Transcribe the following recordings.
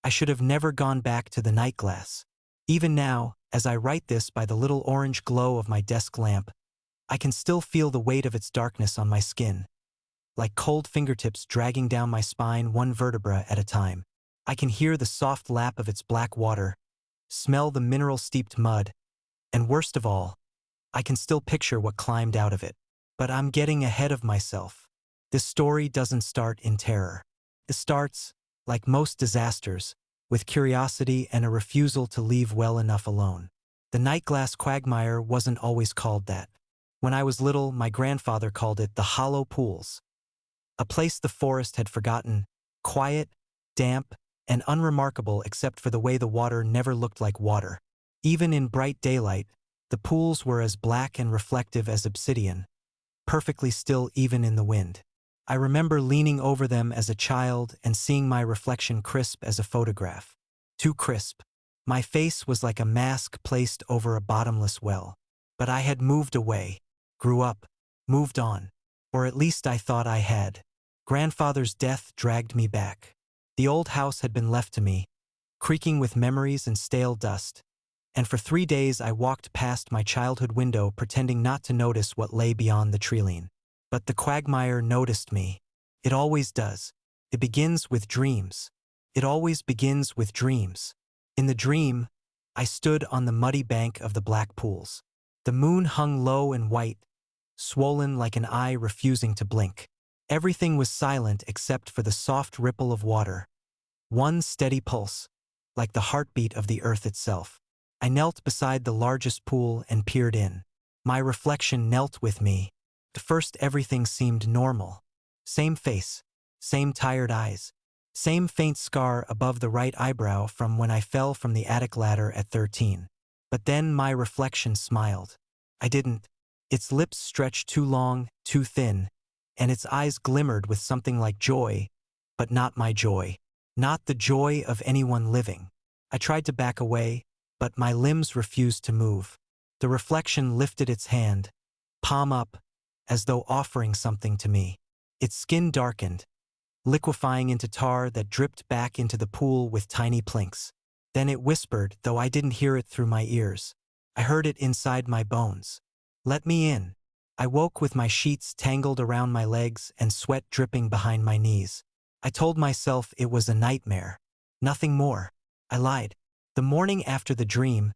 I should have never gone back to the Nightglass. Even now, as I write this by the little orange glow of my desk lamp, I can still feel the weight of its darkness on my skin, like cold fingertips dragging down my spine one vertebra at a time. I can hear the soft lap of its black water, smell the mineral-steeped mud, and worst of all, I can still picture what climbed out of it. But I'm getting ahead of myself. This story doesn't start in terror. It starts, like most disasters, with curiosity and a refusal to leave well enough alone. The Nightglass Quagmire wasn't always called that. When I was little, my grandfather called it the Hollow Pools, a place the forest had forgotten, quiet, damp, and unremarkable except for the way the water never looked like water. Even in bright daylight, the pools were as black and reflective as obsidian, perfectly still even in the wind. I remember leaning over them as a child and seeing my reflection crisp as a photograph. Too crisp. My face was like a mask placed over a bottomless well. But I had moved away, grew up, moved on. Or at least I thought I had. Grandfather's death dragged me back. The old house had been left to me, creaking with memories and stale dust. And for 3 days I walked past my childhood window pretending not to notice what lay beyond the treeline. But the quagmire noticed me. It always does. It begins with dreams. It always begins with dreams. In the dream, I stood on the muddy bank of the black pools. The moon hung low and white, swollen like an eye refusing to blink. Everything was silent except for the soft ripple of water. One steady pulse, like the heartbeat of the earth itself. I knelt beside the largest pool and peered in. My reflection knelt with me. At first everything seemed normal. Same face, same tired eyes, same faint scar above the right eyebrow from when I fell from the attic ladder at 13. But then my reflection smiled. I didn't. Its lips stretched too long, too thin, and its eyes glimmered with something like joy, but not my joy. Not the joy of anyone living. I tried to back away, but my limbs refused to move. The reflection lifted its hand, palm up, as though offering something to me. Its skin darkened, liquefying into tar that dripped back into the pool with tiny plinks. Then it whispered, though I didn't hear it through my ears. I heard it inside my bones. Let me in. I woke with my sheets tangled around my legs and sweat dripping behind my knees. I told myself it was a nightmare. Nothing more. I lied. The morning after the dream,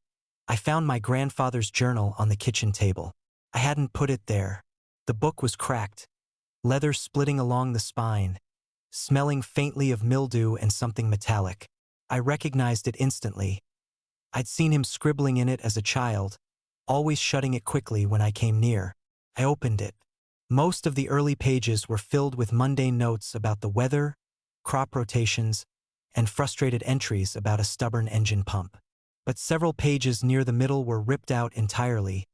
I found my grandfather's journal on the kitchen table. I hadn't put it there. The book was cracked, leather splitting along the spine, smelling faintly of mildew and something metallic. I recognized it instantly. I'd seen him scribbling in it as a child, always shutting it quickly when I came near. I opened it. Most of the early pages were filled with mundane notes about the weather, crop rotations, and frustrated entries about a stubborn engine pump. But several pages near the middle were ripped out entirely,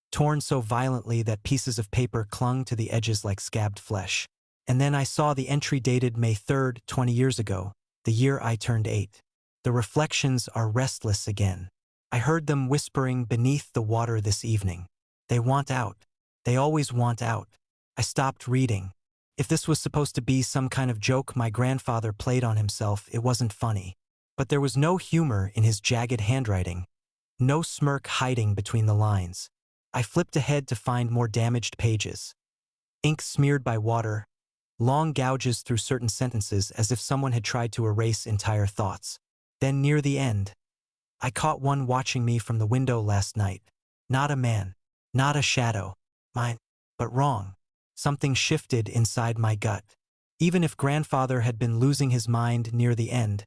torn so violently that pieces of paper clung to the edges like scabbed flesh. And then I saw the entry dated May 3rd, 20 years ago, the year I turned 8. The reflections are restless again. I heard them whispering beneath the water this evening. They want out. They always want out. I stopped reading. If this was supposed to be some kind of joke my grandfather played on himself, it wasn't funny. But there was no humor in his jagged handwriting, no smirk hiding between the lines. I flipped ahead to find more damaged pages. Ink smeared by water, long gouges through certain sentences as if someone had tried to erase entire thoughts. Then near the end, I caught one watching me from the window last night. Not a man, not a shadow, mine, but wrong. Something shifted inside my gut. Even if grandfather had been losing his mind near the end,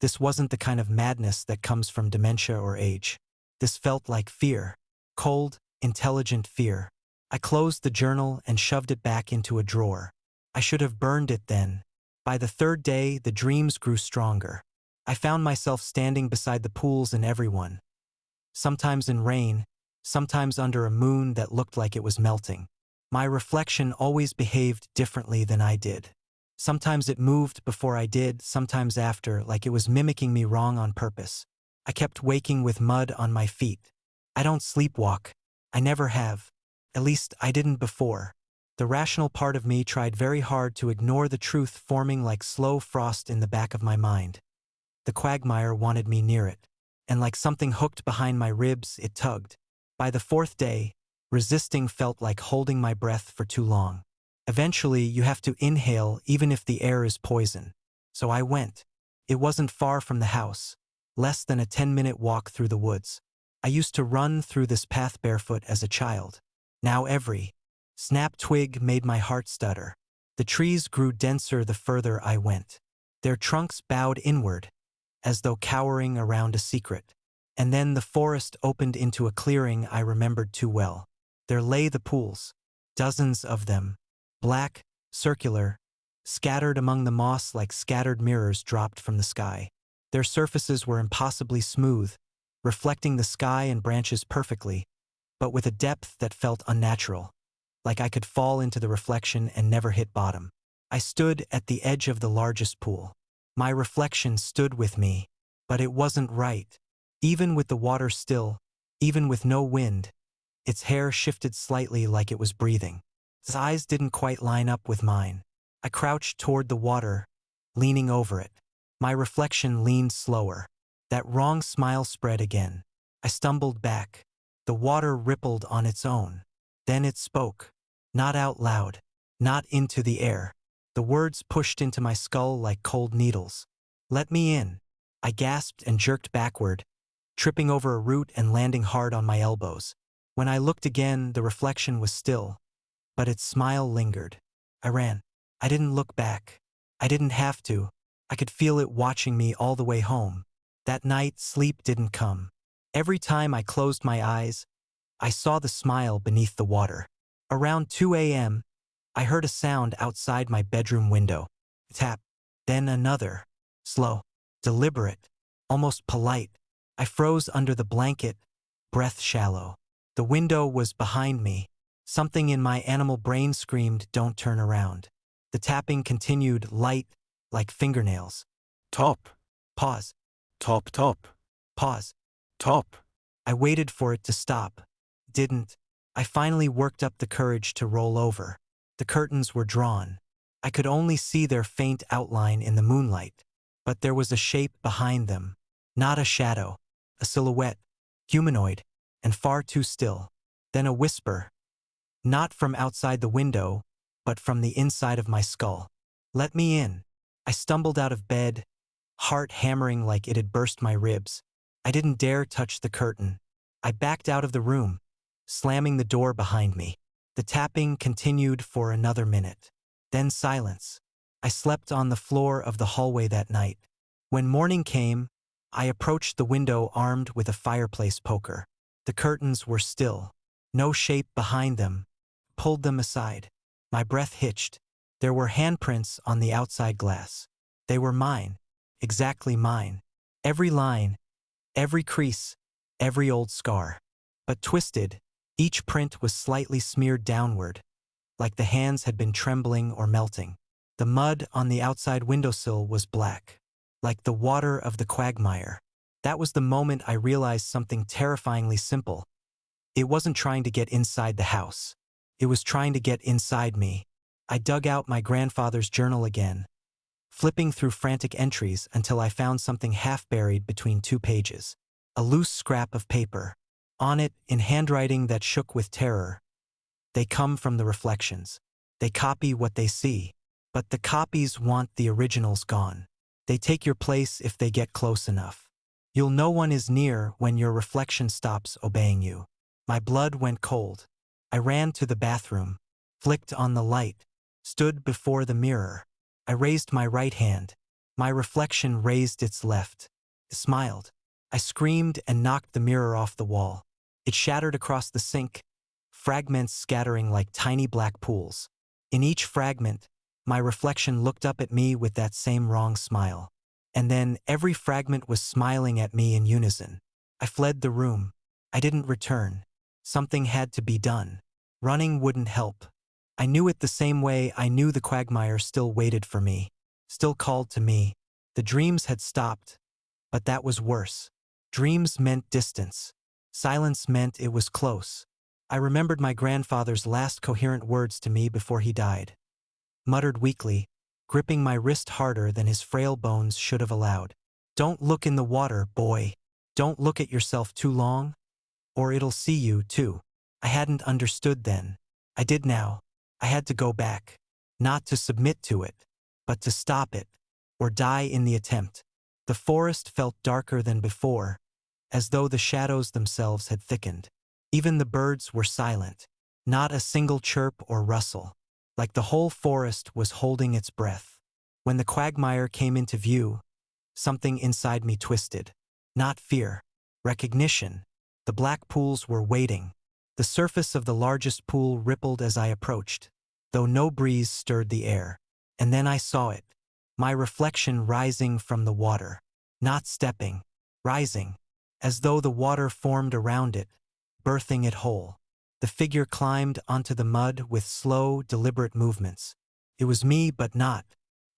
this wasn't the kind of madness that comes from dementia or age. This felt like fear. Cold, intelligent fear. I closed the journal and shoved it back into a drawer. I should have burned it then. By the 3rd day, the dreams grew stronger. I found myself standing beside the pools and everyone. Sometimes in rain, sometimes under a moon that looked like it was melting. My reflection always behaved differently than I did. Sometimes it moved before I did, sometimes after, like it was mimicking me wrong on purpose. I kept waking with mud on my feet. I don't sleepwalk. I never have. At least I didn't before. The rational part of me tried very hard to ignore the truth forming like slow frost in the back of my mind. The quagmire wanted me near it. And like something hooked behind my ribs, it tugged. By the fourth day, resisting felt like holding my breath for too long. Eventually, you have to inhale even if the air is poison. So I went. It wasn't far from the house, less than a 10-minute walk through the woods. I used to run through this path barefoot as a child. Now every snap twig made my heart stutter. The trees grew denser the further I went. Their trunks bowed inward, as though cowering around a secret. And then the forest opened into a clearing I remembered too well. There lay the pools, dozens of them, black, circular, scattered among the moss like scattered mirrors dropped from the sky. Their surfaces were impossibly smooth, reflecting the sky and branches perfectly, but with a depth that felt unnatural, like I could fall into the reflection and never hit bottom. I stood at the edge of the largest pool. My reflection stood with me, but it wasn't right. Even with the water still, even with no wind, its hair shifted slightly like it was breathing. Its eyes didn't quite line up with mine. I crouched toward the water, leaning over it. My reflection leaned slower. That wrong smile spread again. I stumbled back. The water rippled on its own. Then it spoke. Not out loud. Not into the air. The words pushed into my skull like cold needles. "Let me in." I gasped and jerked backward, tripping over a root and landing hard on my elbows. When I looked again, the reflection was still, but its smile lingered. I ran. I didn't look back. I didn't have to. I could feel it watching me all the way home. That night, sleep didn't come. Every time I closed my eyes, I saw the smile beneath the water. Around 2 a.m., I heard a sound outside my bedroom window. A tap, then another. Slow, deliberate, almost polite. I froze under the blanket, breath shallow. The window was behind me. Something in my animal brain screamed, "Don't turn around." The tapping continued, light, like fingernails. Top, Pause. top, top, Pause. top. I waited for it to stop. Didn't. I finally worked up the courage to roll over. The curtains were drawn. I could only see their faint outline in the moonlight, but there was a shape behind them. Not a shadow, a silhouette, humanoid, and far too still. Then a whisper. Not from outside the window, but from the inside of my skull. "Let me in." I stumbled out of bed, heart hammering like it had burst my ribs. I didn't dare touch the curtain. I backed out of the room, slamming the door behind me. The tapping continued for another minute. Then silence. I slept on the floor of the hallway that night. When morning came, I approached the window armed with a fireplace poker. The curtains were still. No shape behind them. Pulled them aside. My breath hitched. There were handprints on the outside glass. They were mine. Exactly mine. Every line, every crease, every old scar. But twisted, each print was slightly smeared downward, like the hands had been trembling or melting. The mud on the outside windowsill was black, like the water of the quagmire. That was the moment I realized something terrifyingly simple. It wasn't trying to get inside the house. It was trying to get inside me. I dug out my grandfather's journal again, flipping through frantic entries until I found something half buried between two pages. A loose scrap of paper. On it, in handwriting that shook with terror, "They come from the reflections. They copy what they see. But the copies want the originals gone. They take your place if they get close enough. You'll know one is near when your reflection stops obeying you." My blood went cold. I ran to the bathroom, flicked on the light, stood before the mirror. I raised my right hand. My reflection raised its left. It smiled. I screamed and knocked the mirror off the wall. It shattered across the sink, fragments scattering like tiny black pools. In each fragment, my reflection looked up at me with that same wrong smile. And then every fragment was smiling at me in unison. I fled the room. I didn't return. Something had to be done. Running wouldn't help. I knew it the same way I knew the quagmire still waited for me, still called to me. The dreams had stopped, but that was worse. Dreams meant distance. Silence meant it was close. I remembered my grandfather's last coherent words to me before he died. Muttered weakly, gripping my wrist harder than his frail bones should have allowed. Don't look in the water, boy. Don't look at yourself too long, or it'll see you, too. I hadn't understood then. I did now. I had to go back. Not to submit to it, but to stop it, or die in the attempt. The forest felt darker than before, as though the shadows themselves had thickened. Even the birds were silent. Not a single chirp or rustle. Like the whole forest was holding its breath. When the quagmire came into view, something inside me twisted. Not fear. Recognition. The black pools were waiting. The surface of the largest pool rippled as I approached, though no breeze stirred the air. And then I saw it. My reflection rising from the water. Not stepping. Rising. As though the water formed around it, birthing it whole. The figure climbed onto the mud with slow, deliberate movements. It was me, but not.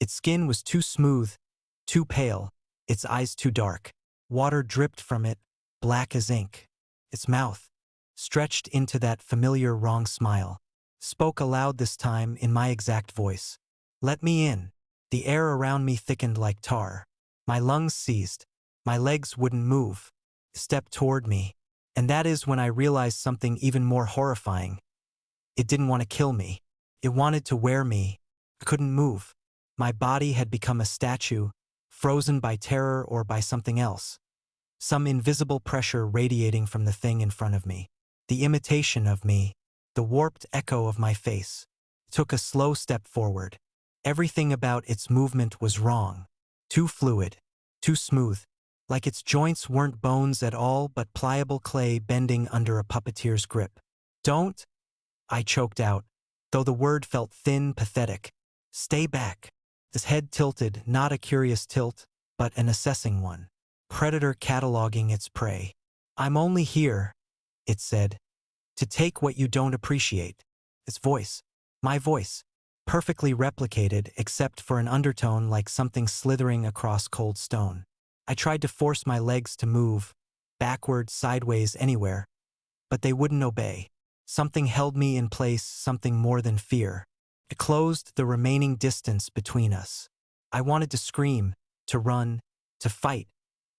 Its skin was too smooth, too pale, its eyes too dark. Water dripped from it, black as ink. Its mouth, stretched into that familiar wrong smile, spoke aloud this time in my exact voice. Let me in. The air around me thickened like tar. My lungs seized. My legs wouldn't move. Step toward me. And that is when I realized something even more horrifying. It didn't want to kill me. It wanted to wear me. I couldn't move. My body had become a statue, frozen by terror or by something else. Some invisible pressure radiating from the thing in front of me. The imitation of me, the warped echo of my face, took a slow step forward. Everything about its movement was wrong. Too fluid, too smooth, like its joints weren't bones at all but pliable clay bending under a puppeteer's grip. Don't, I choked out, though the word felt thin, pathetic. Stay back. His head tilted, not a curious tilt, but an assessing one. Predator cataloging its prey. I'm only here, it said, to take what you don't appreciate. Its voice, my voice, perfectly replicated except for an undertone like something slithering across cold stone. I tried to force my legs to move, backward, sideways, anywhere, but they wouldn't obey. Something held me in place, something more than fear. It closed the remaining distance between us. I wanted to scream, to run, to fight,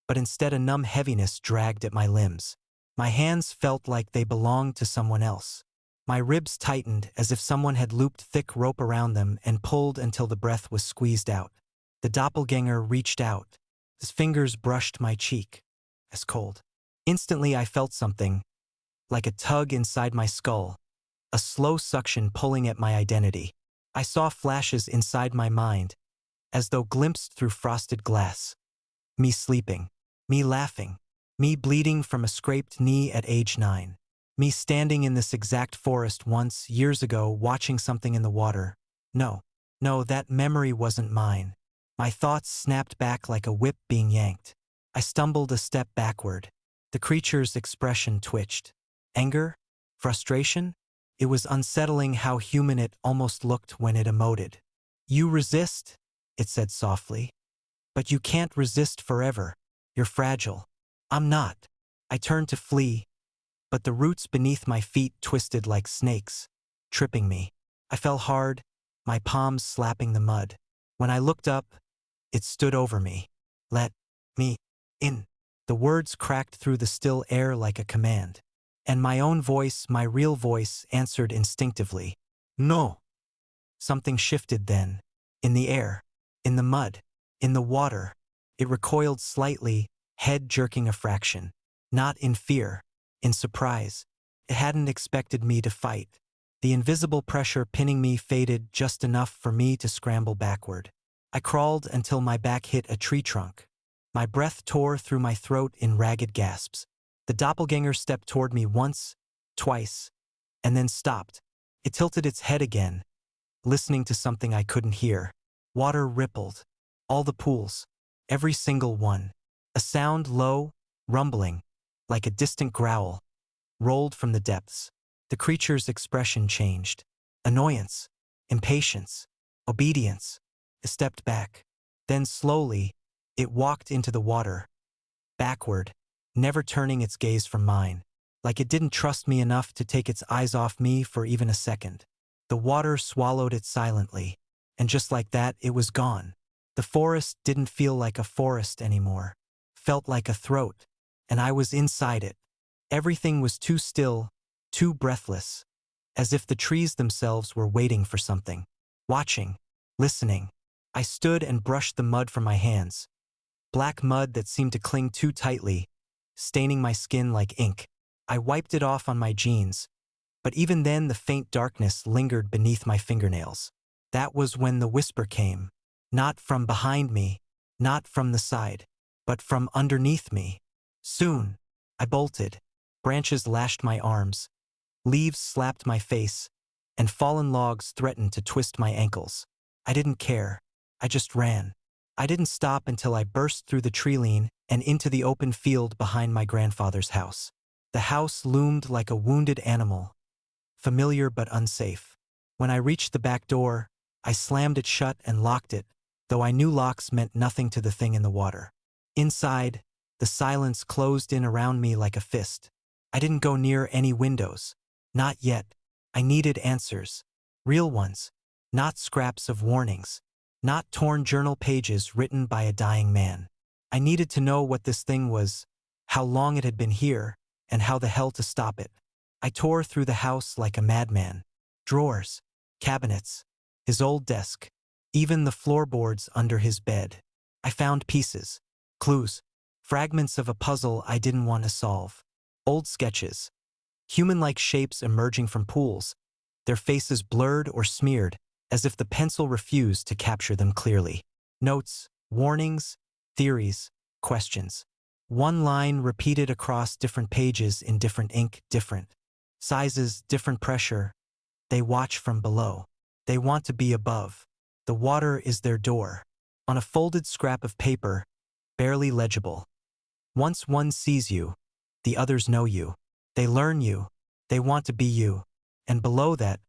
but instead a numb heaviness dragged at my limbs. My hands felt like they belonged to someone else. My ribs tightened as if someone had looped thick rope around them and pulled until the breath was squeezed out. The doppelgänger reached out. His fingers brushed my cheek. As cold. Instantly I felt something, like a tug inside my skull, a slow suction pulling at my identity. I saw flashes inside my mind, as though glimpsed through frosted glass. Me sleeping. Me laughing. Me bleeding from a scraped knee at age 9. Me standing in this exact forest once, years ago, watching something in the water. No, that memory wasn't mine. My thoughts snapped back like a whip being yanked. I stumbled a step backward. The creature's expression twitched. Anger? Frustration? It was unsettling how human it almost looked when it emoted. You resist, it said softly. But you can't resist forever. You're fragile. I'm not. I turned to flee, but the roots beneath my feet twisted like snakes, tripping me. I fell hard, my palms slapping the mud. When I looked up, it stood over me. Let me in. The words cracked through the still air like a command. And my own voice, my real voice, answered instinctively. No. Something shifted then. In the air. In the mud. In the water. It recoiled slightly, head jerking a fraction. Not in fear. In surprise. It hadn't expected me to fight. The invisible pressure pinning me faded just enough for me to scramble backward. I crawled until my back hit a tree trunk. My breath tore through my throat in ragged gasps. The doppelganger stepped toward me once, twice, and then stopped. It tilted its head again, listening to something I couldn't hear. Water rippled. All the pools. Every single one. A sound low, rumbling, like a distant growl, rolled from the depths. The creature's expression changed. Annoyance, impatience, obedience. It stepped back. Then slowly, it walked into the water. Backward, never turning its gaze from mine. Like it didn't trust me enough to take its eyes off me for even a second. The water swallowed it silently. And just like that, it was gone. The forest didn't feel like a forest anymore. Felt like a throat, and I was inside it. Everything was too still, too breathless, as if the trees themselves were waiting for something. Watching, listening. I stood and brushed the mud from my hands. Black mud that seemed to cling too tightly, staining my skin like ink. I wiped it off on my jeans, but even then the faint darkness lingered beneath my fingernails. That was when the whisper came. Not from behind me, not from the side, but from underneath me. Soon, I bolted. Branches lashed my arms, leaves slapped my face, and fallen logs threatened to twist my ankles. I didn't care. I just ran. I didn't stop until I burst through the tree-line and into the open field behind my grandfather's house. The house loomed like a wounded animal, familiar but unsafe. When I reached the back door, I slammed it shut and locked it, though I knew locks meant nothing to the thing in the water. Inside, the silence closed in around me like a fist. I didn't go near any windows. Not yet. I needed answers. Real ones. Not scraps of warnings. Not torn journal pages written by a dying man. I needed to know what this thing was, how long it had been here, and how the hell to stop it. I tore through the house like a madman. Drawers, cabinets, his old desk, even the floorboards under his bed. I found pieces, clues, fragments of a puzzle I didn't want to solve. Old sketches, human-like shapes emerging from pools, their faces blurred or smeared, as if the pencil refused to capture them clearly. Notes, warnings, theories, questions. One line repeated across different pages in different ink, different sizes, different pressure. They watch from below. They want to be above. The water is their door. On a folded scrap of paper, barely legible. Once one sees you, the others know you. They learn you. They want to be you. And below that,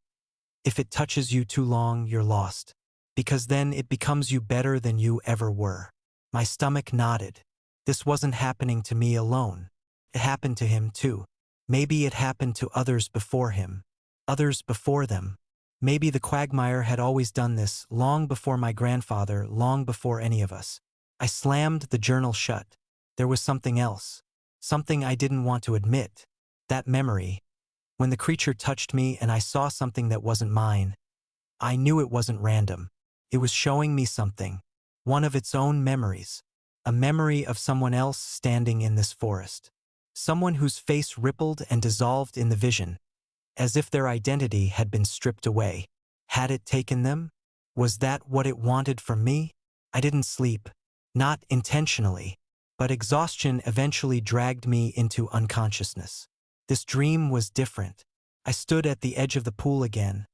if it touches you too long, you're lost. Because then it becomes you better than you ever were. My stomach nodded. This wasn't happening to me alone. It happened to him too. Maybe it happened to others before him. Others before them. Maybe the Quagmire had always done this, long before my grandfather, long before any of us. I slammed the journal shut. There was something else. Something I didn't want to admit. That memory. When the creature touched me and I saw something that wasn't mine, I knew it wasn't random. It was showing me something. One of its own memories. A memory of someone else standing in this forest. Someone whose face rippled and dissolved in the vision, as if their identity had been stripped away. Had it taken them? Was that what it wanted from me? I didn't sleep. Not intentionally. But exhaustion eventually dragged me into unconsciousness. This dream was different. I stood at the edge of the pool again.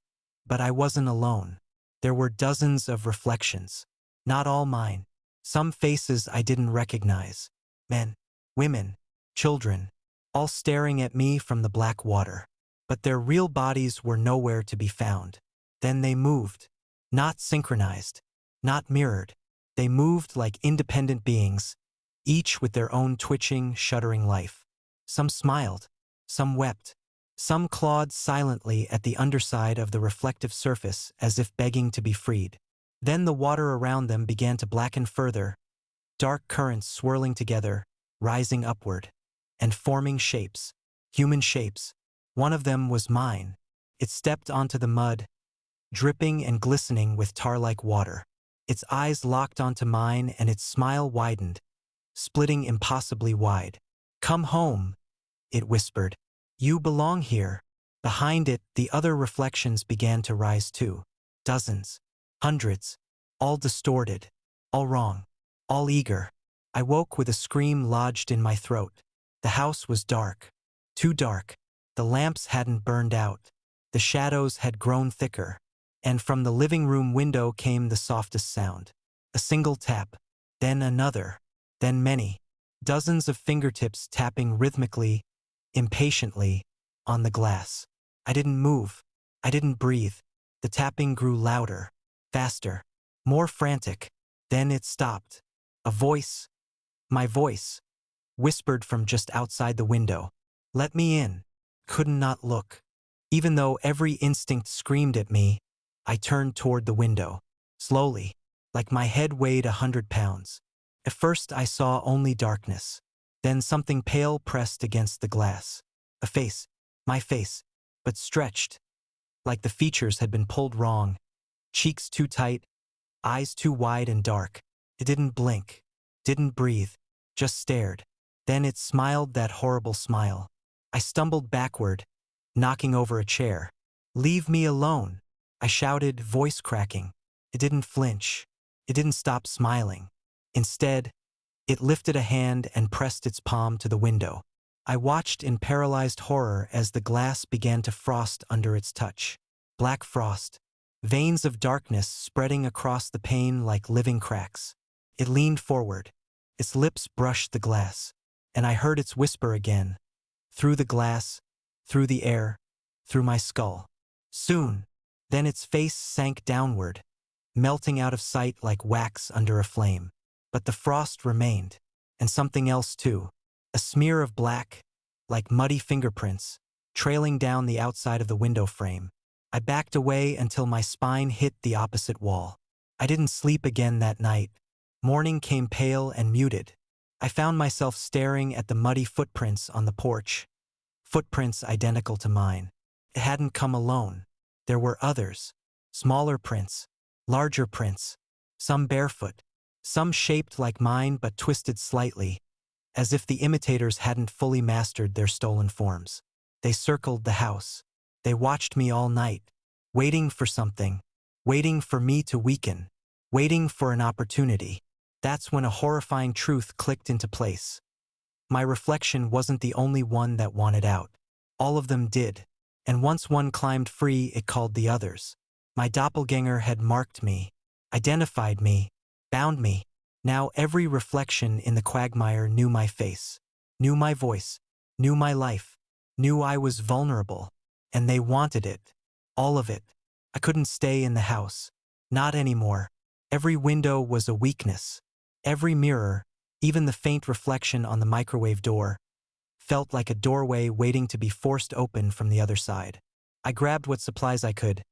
But I wasn't alone. There were dozens of reflections. Not all mine. Some faces I didn't recognize. Men, women, children, all staring at me from the black water. But their real bodies were nowhere to be found. Then they moved. Not synchronized. Not mirrored. They moved like independent beings, each with their own twitching, shuddering life. Some smiled. Some wept. Some clawed silently at the underside of the reflective surface as if begging to be freed. Then the water around them began to blacken further, dark currents swirling together, rising upward, and forming shapes, human shapes. One of them was mine. It stepped onto the mud, dripping and glistening with tar-like water. Its eyes locked onto mine and its smile widened, splitting impossibly wide. "Come home," it whispered. "You belong here." Behind it, the other reflections began to rise too. Dozens, hundreds, all distorted, all wrong, all eager. I woke with a scream lodged in my throat. The house was dark. Too dark. The lamps hadn't burned out. The shadows had grown thicker. And from the living room window came the softest sound. A single tap, then another, then many. Dozens of fingertips tapping rhythmically, impatiently, on the glass. I didn't move. I didn't breathe. The tapping grew louder, faster, more frantic. Then it stopped. A voice, my voice, whispered from just outside the window. "Let me in." Could not look. Even though every instinct screamed at me, I turned toward the window. Slowly. like my head weighed 100 pounds. At first I saw only darkness. Then something pale pressed against the glass. A face, my face, but stretched, like the features had been pulled wrong. Cheeks too tight, eyes too wide and dark. It didn't blink, didn't breathe, just stared. Then it smiled that horrible smile. I stumbled backward, knocking over a chair. "Leave me alone," I shouted, voice cracking. It didn't flinch. It didn't stop smiling. Instead, it lifted a hand and pressed its palm to the window. I watched in paralyzed horror as the glass began to frost under its touch. Black frost, veins of darkness spreading across the pane like living cracks. It leaned forward. Its lips brushed the glass, and I heard its whisper again. Through the glass, through the air, through my skull. Soon, then its face sank downward, melting out of sight like wax under a flame. But the frost remained, and something else too. A smear of black, like muddy fingerprints, trailing down the outside of the window frame. I backed away until my spine hit the opposite wall. I didn't sleep again that night. Morning came pale and muted. I found myself staring at the muddy footprints on the porch. Footprints identical to mine. It hadn't come alone. There were others. Smaller prints, larger prints, some barefoot, some shaped like mine but twisted slightly, as if the imitators hadn't fully mastered their stolen forms. They circled the house. They watched me all night, waiting for something, waiting for me to weaken, waiting for an opportunity. That's when a horrifying truth clicked into place. My reflection wasn't the only one that wanted out. All of them did, and once one climbed free, it called the others. My doppelgänger had marked me, identified me, bound me. Now every reflection in the quagmire knew my face, knew my voice, knew my life, knew I was vulnerable, and they wanted it. All of it. I couldn't stay in the house. Not anymore. Every window was a weakness. Every mirror, even the faint reflection on the microwave door, felt like a doorway waiting to be forced open from the other side. I grabbed what supplies I could.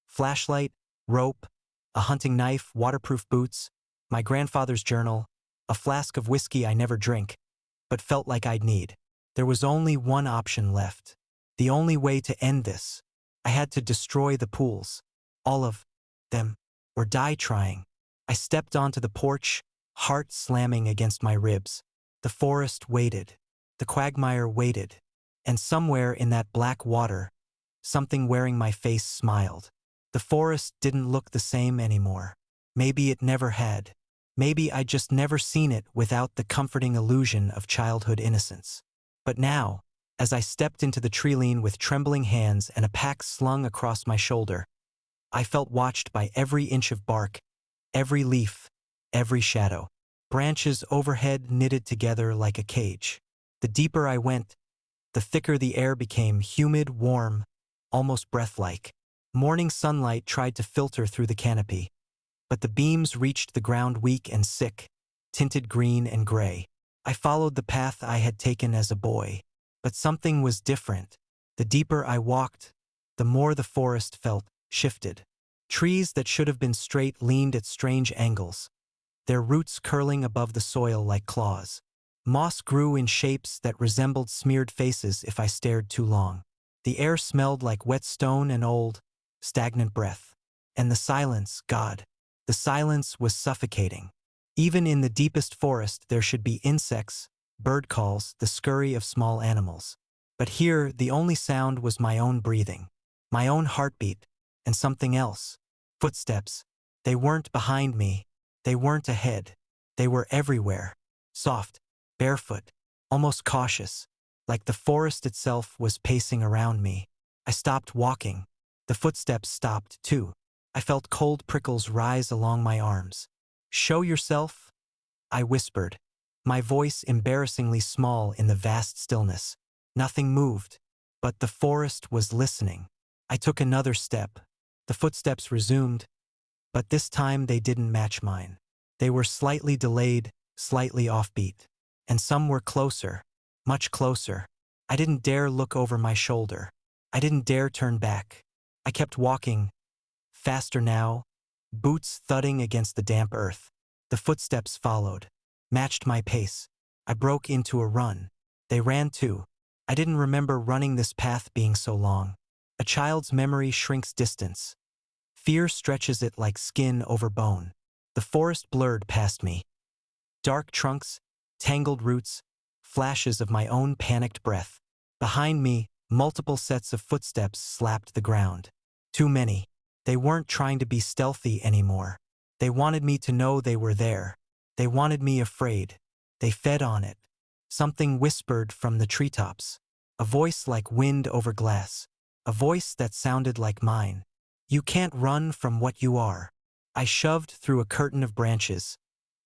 Flashlight, rope, a hunting knife, waterproof boots, my grandfather's journal, a flask of whiskey I never drink, but felt like I'd need. There was only one option left. The only way to end this. I had to destroy the pools. All of them. Or die trying. I stepped onto the porch, heart slamming against my ribs. The forest waited. The quagmire waited. And somewhere in that black water, something wearing my face smiled. The forest didn't look the same anymore. Maybe it never had. Maybe I'd just never seen it without the comforting illusion of childhood innocence. But now, as I stepped into the tree-line with trembling hands and a pack slung across my shoulder, I felt watched by every inch of bark, every leaf, every shadow. Branches overhead knitted together like a cage. The deeper I went, the thicker the air became, humid, warm, almost breath-like. Morning sunlight tried to filter through the canopy, but the beams reached the ground weak and sick, tinted green and gray. I followed the path I had taken as a boy, but something was different. The deeper I walked, the more the forest felt shifted. Trees that should have been straight leaned at strange angles, their roots curling above the soil like claws. Moss grew in shapes that resembled smeared faces if I stared too long. The air smelled like wet stone and old, stagnant breath. And the silence, God, the silence was suffocating. Even in the deepest forest there should be insects, bird calls, the scurry of small animals. But here the only sound was my own breathing, my own heartbeat, and something else. Footsteps. They weren't behind me. They weren't ahead. They were everywhere. Soft, barefoot, almost cautious, like the forest itself was pacing around me. I stopped walking. The footsteps stopped too. I felt cold prickles rise along my arms. "Show yourself," I whispered, my voice embarrassingly small in the vast stillness. Nothing moved, but the forest was listening. I took another step. The footsteps resumed, but this time they didn't match mine. They were slightly delayed, slightly offbeat. And some were closer, much closer. I didn't dare look over my shoulder. I didn't dare turn back. I kept walking, faster now, boots thudding against the damp earth. The footsteps followed, matched my pace. I broke into a run. They ran too. I didn't remember running this path being so long. A child's memory shrinks distance. Fear stretches it like skin over bone. The forest blurred past me. Dark trunks, tangled roots, flashes of my own panicked breath. Behind me, multiple sets of footsteps slapped the ground. Too many. They weren't trying to be stealthy anymore. They wanted me to know they were there. They wanted me afraid. They fed on it. Something whispered from the treetops. A voice like wind over glass. A voice that sounded like mine. You can't run from what you are. I shoved through a curtain of branches,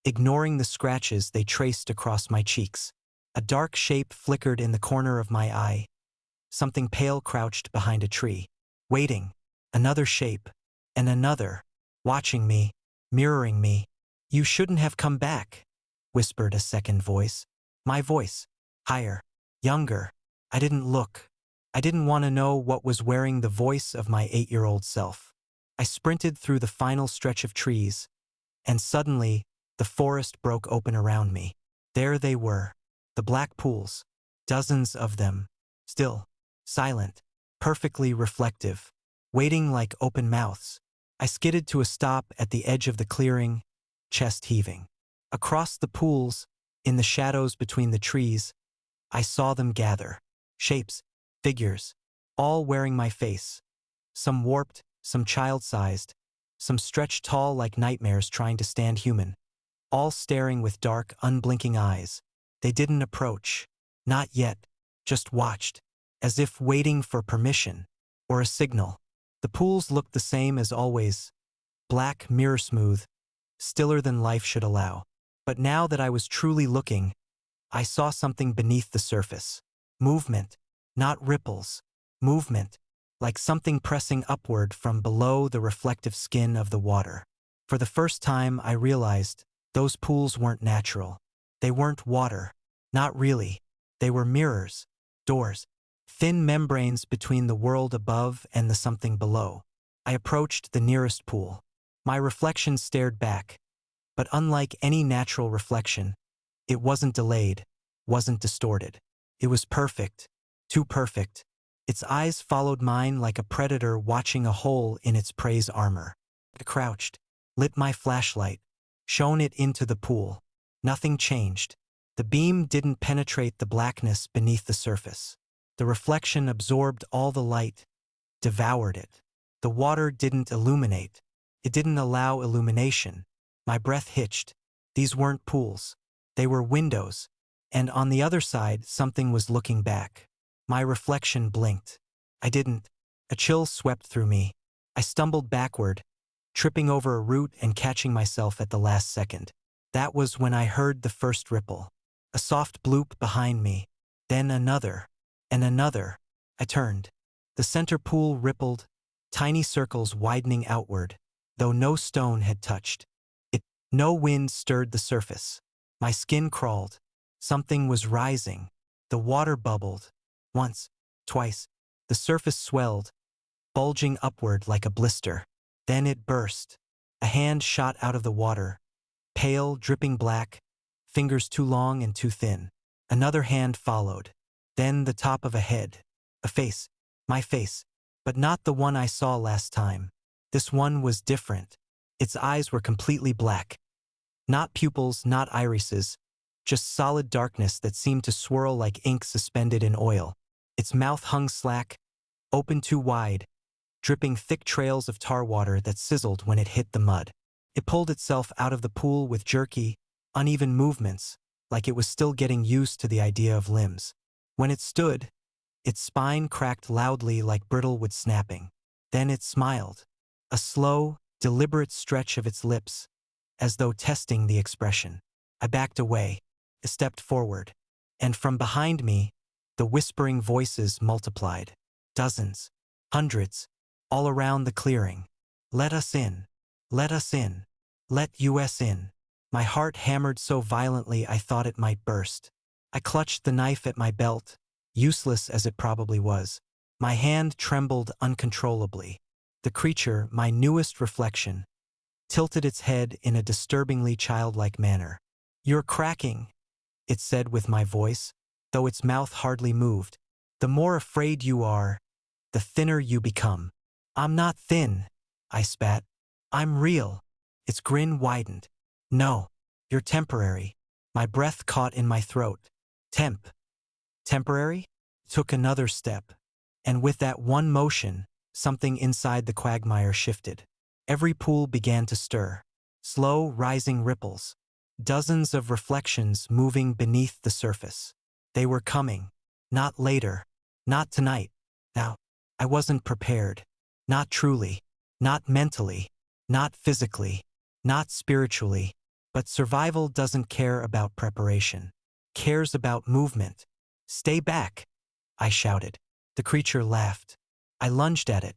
ignoring the scratches they traced across my cheeks. A dark shape flickered in the corner of my eye. Something pale crouched behind a tree, waiting. Another shape, and another, watching me, mirroring me. You shouldn't have come back, whispered a second voice. My voice, higher, younger. I didn't look. I didn't want to know what was wearing the voice of my 8-year-old self. I sprinted through the final stretch of trees, and suddenly, the forest broke open around me. There they were, the black pools, dozens of them, still, silent, perfectly reflective, waiting like open mouths. I skidded to a stop at the edge of the clearing, chest heaving. Across the pools, in the shadows between the trees, I saw them gather. Shapes, figures, all wearing my face. Some warped, some child-sized, some stretched tall like nightmares trying to stand human. All staring with dark, unblinking eyes. They didn't approach. Not yet. Just watched. As if waiting for permission. Or a signal. The pools looked the same as always. Black, mirror-smooth. Stiller than life should allow. But now that I was truly looking, I saw something beneath the surface. Movement. Not ripples. Movement. Like something pressing upward from below the reflective skin of the water. For the first time, I realized those pools weren't natural. They weren't water. Not really. They were mirrors, doors, thin membranes between the world above and the something below. I approached the nearest pool. My reflection stared back. But unlike any natural reflection, it wasn't delayed, wasn't distorted. It was perfect, too perfect. Its eyes followed mine like a predator watching a hole in its prey's armor. I crouched, lit my flashlight, shone it into the pool. Nothing changed. The beam didn't penetrate the blackness beneath the surface. The reflection absorbed all the light, devoured it. The water didn't illuminate. It didn't allow illumination. My breath hitched. These weren't pools. They were windows. And on the other side, something was looking back. My reflection blinked. I didn't. A chill swept through me. I stumbled backward, tripping over a root and catching myself at the last second. That was when I heard the first ripple. A soft bloop behind me. Then another. And another. I turned. The center pool rippled, tiny circles widening outward, though no stone had touched. No wind stirred the surface. My skin crawled. Something was rising. The water bubbled. Once, twice. The surface swelled, bulging upward like a blister. Then it burst. A hand shot out of the water. Pale, dripping black, fingers too long and too thin. Another hand followed. Then the top of a head. A face. My face. But not the one I saw last time. This one was different. Its eyes were completely black. Not pupils, not irises. Just solid darkness that seemed to swirl like ink suspended in oil. Its mouth hung slack, open too wide, dripping thick trails of tar water that sizzled when it hit the mud. It pulled itself out of the pool with jerky, uneven movements, like it was still getting used to the idea of limbs. When it stood, its spine cracked loudly like brittle wood snapping. Then it smiled. A slow, deliberate stretch of its lips, as though testing the expression. I backed away, stepped forward, and from behind me, the whispering voices multiplied. Dozens, hundreds, all around the clearing. Let us in. Let us in. Let us in. My heart hammered so violently I thought it might burst. I clutched the knife at my belt, useless as it probably was. My hand trembled uncontrollably. The creature, my newest reflection, tilted its head in a disturbingly childlike manner. "You're cracking," it said with my voice, though its mouth hardly moved. "The more afraid you are, the thinner you become." "I'm not thin," I spat. "I'm real." Its grin widened. "No, you're temporary." My breath caught in my throat. Temporary? Took another step. And with that one motion, something inside the quagmire shifted. Every pool began to stir. Slow, rising ripples. Dozens of reflections moving beneath the surface. They were coming. Not later. Not tonight. Now, I wasn't prepared. Not truly. Not mentally. Not physically. Not spiritually. But survival doesn't care about preparation. Cares about movement. "Stay back," I shouted. The creature laughed. I lunged at it.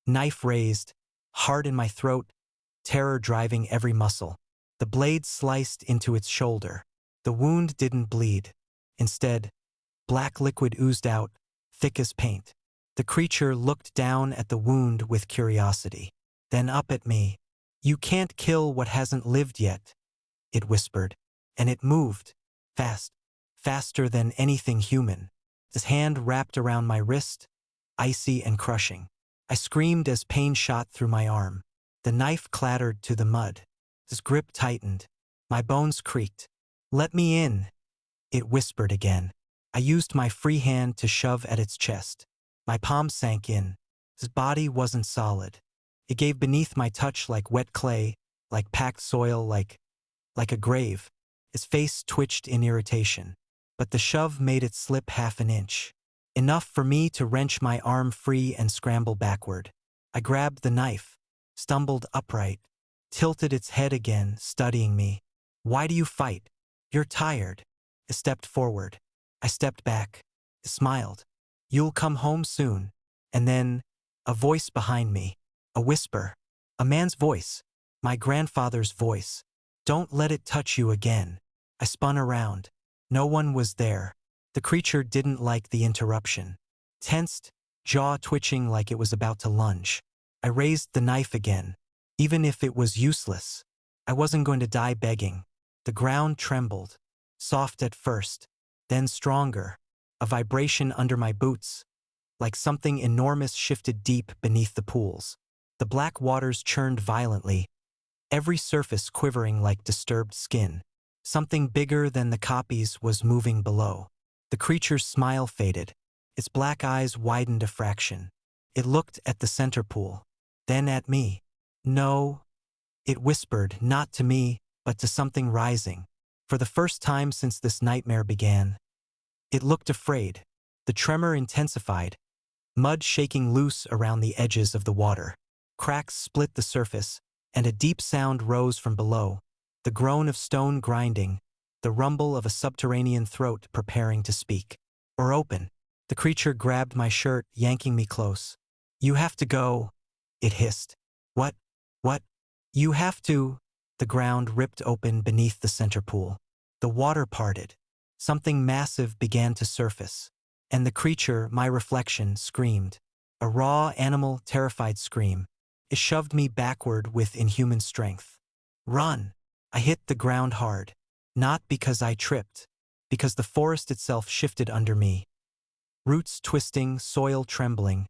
Knife raised, heart in my throat, terror driving every muscle. The blade sliced into its shoulder. The wound didn't bleed. Instead, black liquid oozed out, thick as paint. The creature looked down at the wound with curiosity, then up at me. "You can't kill what hasn't lived yet," it whispered, and it moved, fast, faster than anything human. His hand wrapped around my wrist, icy and crushing. I screamed as pain shot through my arm. The knife clattered to the mud. His grip tightened. My bones creaked. "Let me in," it whispered again. I used my free hand to shove at its chest. My palm sank in. His body wasn't solid. It gave beneath my touch like wet clay, like packed soil, like a grave. His face twitched in irritation. But the shove made it slip half an inch. Enough for me to wrench my arm free and scramble backward. I grabbed the knife, stumbled upright, tilted its head again, studying me. "Why do you fight? You're tired." It stepped forward. I stepped back. It smiled. "You'll come home soon." And then, a voice behind me. A whisper. A man's voice. My grandfather's voice. "Don't let it touch you again." I spun around. No one was there. The creature didn't like the interruption. Tensed, jaw twitching like it was about to lunge. I raised the knife again. Even if it was useless, I wasn't going to die begging. The ground trembled. Soft at first, then stronger. A vibration under my boots. Like something enormous shifted deep beneath the pools. The black waters churned violently, every surface quivering like disturbed skin. Something bigger than the copies was moving below. The creature's smile faded. Its black eyes widened a fraction. It looked at the center pool, then at me. "No," it whispered, not to me, but to something rising. For the first time since this nightmare began. It looked afraid. The tremor intensified, mud shaking loose around the edges of the water. Cracks split the surface, and a deep sound rose from below. The groan of stone grinding, the rumble of a subterranean throat preparing to speak. Or open. The creature grabbed my shirt, yanking me close. "You have to go," it hissed. What? "You have to." The ground ripped open beneath the center pool. The water parted. Something massive began to surface. And the creature, my reflection, screamed. A raw, animal, terrified scream. It shoved me backward with inhuman strength. "Run!" I hit the ground hard. Not because I tripped. Because the forest itself shifted under me. Roots twisting, soil trembling.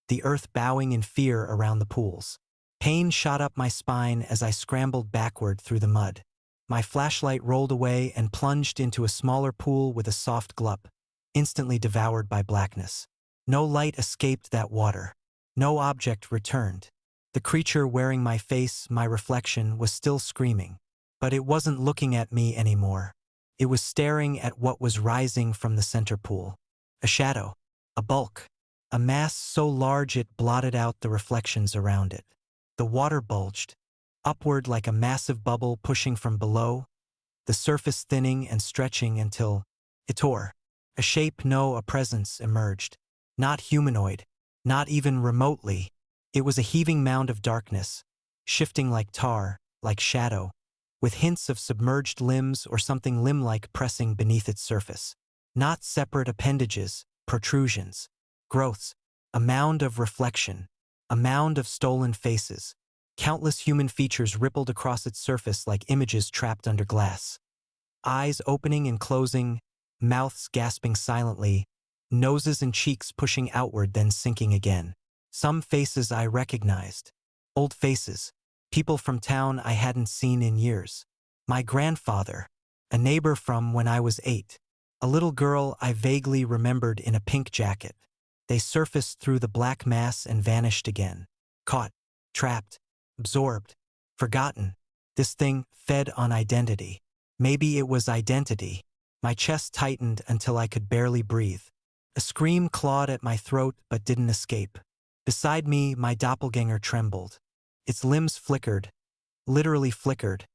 The earth bowing in fear around the pools. Pain shot up my spine as I scrambled backward through the mud. My flashlight rolled away and plunged into a smaller pool with a soft glup, instantly devoured by blackness. No light escaped that water. No object returned. The creature wearing my face, my reflection, was still screaming. But it wasn't looking at me anymore. It was staring at what was rising from the center pool. A shadow. A bulk. A mass so large it blotted out the reflections around it. The water bulged, upward like a massive bubble pushing from below, the surface thinning and stretching until it tore. A shape, no, a presence emerged. Not humanoid, not even remotely. It was a heaving mound of darkness, shifting like tar, like shadow, with hints of submerged limbs or something limb-like pressing beneath its surface. Not separate appendages, protrusions, growths, a mound of reflection, a mound of stolen faces, Countless human features rippled across its surface like images trapped under glass. Eyes opening and closing, mouths gasping silently, noses and cheeks pushing outward then sinking again. Some faces I recognized. Old faces. People from town I hadn't seen in years. My grandfather. A neighbor from when I was 8. A little girl I vaguely remembered in a pink jacket. They surfaced through the black mass and vanished again. Caught. Trapped. Absorbed. Forgotten. This thing fed on identity. Maybe it was identity. My chest tightened until I could barely breathe. A scream clawed at my throat but didn't escape. Beside me, my doppelganger trembled. Its limbs flickered, literally flickered,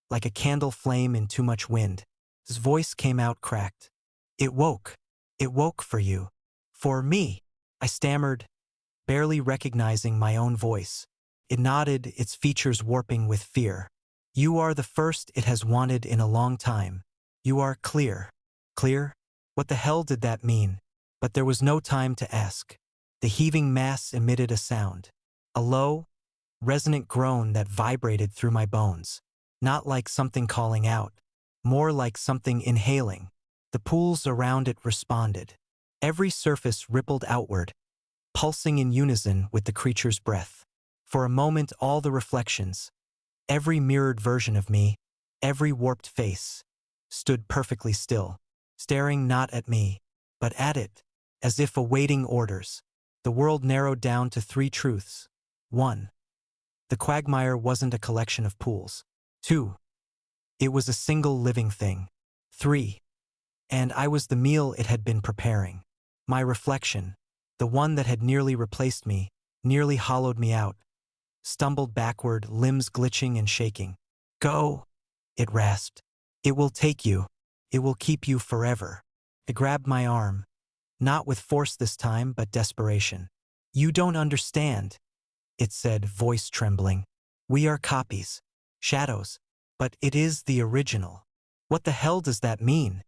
like a candle flame in too much wind. His voice came out cracked. It woke. It woke for you. For me. I stammered, barely recognizing my own voice. It nodded, its features warping with fear. You are the first it has wanted in a long time. You are clear. Clear? What the hell did that mean? But there was no time to ask. The heaving mass emitted a sound. A low, resonant groan that vibrated through my bones. Not like something calling out. More like something inhaling. The pools around it responded. Every surface rippled outward, pulsing in unison with the creature's breath. For a moment all the reflections, every mirrored version of me, every warped face, stood perfectly still, staring not at me, but at it, as if awaiting orders. The world narrowed down to 3 truths. 1. The quagmire wasn't a collection of pools. 2. It was a single living thing. 3. And I was the meal it had been preparing. My reflection, the one that had nearly replaced me, nearly hollowed me out, stumbled backward, limbs glitching and shaking. Go, it rasped. It will take you. It will keep you forever. It grabbed my arm, not with force this time, but desperation. You don't understand, it said, voice trembling. We are copies, shadows, but it is the original. What the hell does that mean?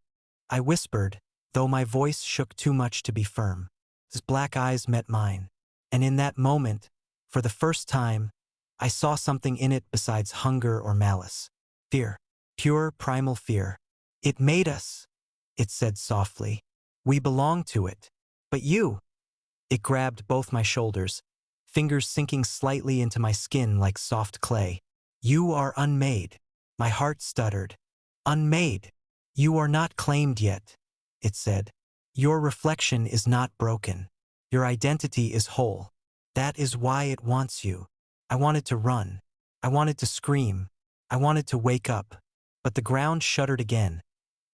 I whispered, though my voice shook too much to be firm. His black eyes met mine, and in that moment, for the first time, I saw something in it besides hunger or malice. Fear. Pure primal fear. It made us, it said softly. We belong to it. But you. It grabbed both my shoulders, fingers sinking slightly into my skin like soft clay. You are unmade. My heart stuttered. Unmade. You are not claimed yet, it said. Your reflection is not broken. Your identity is whole. That is why it wants you. I wanted to run. I wanted to scream. I wanted to wake up. But the ground shuddered again,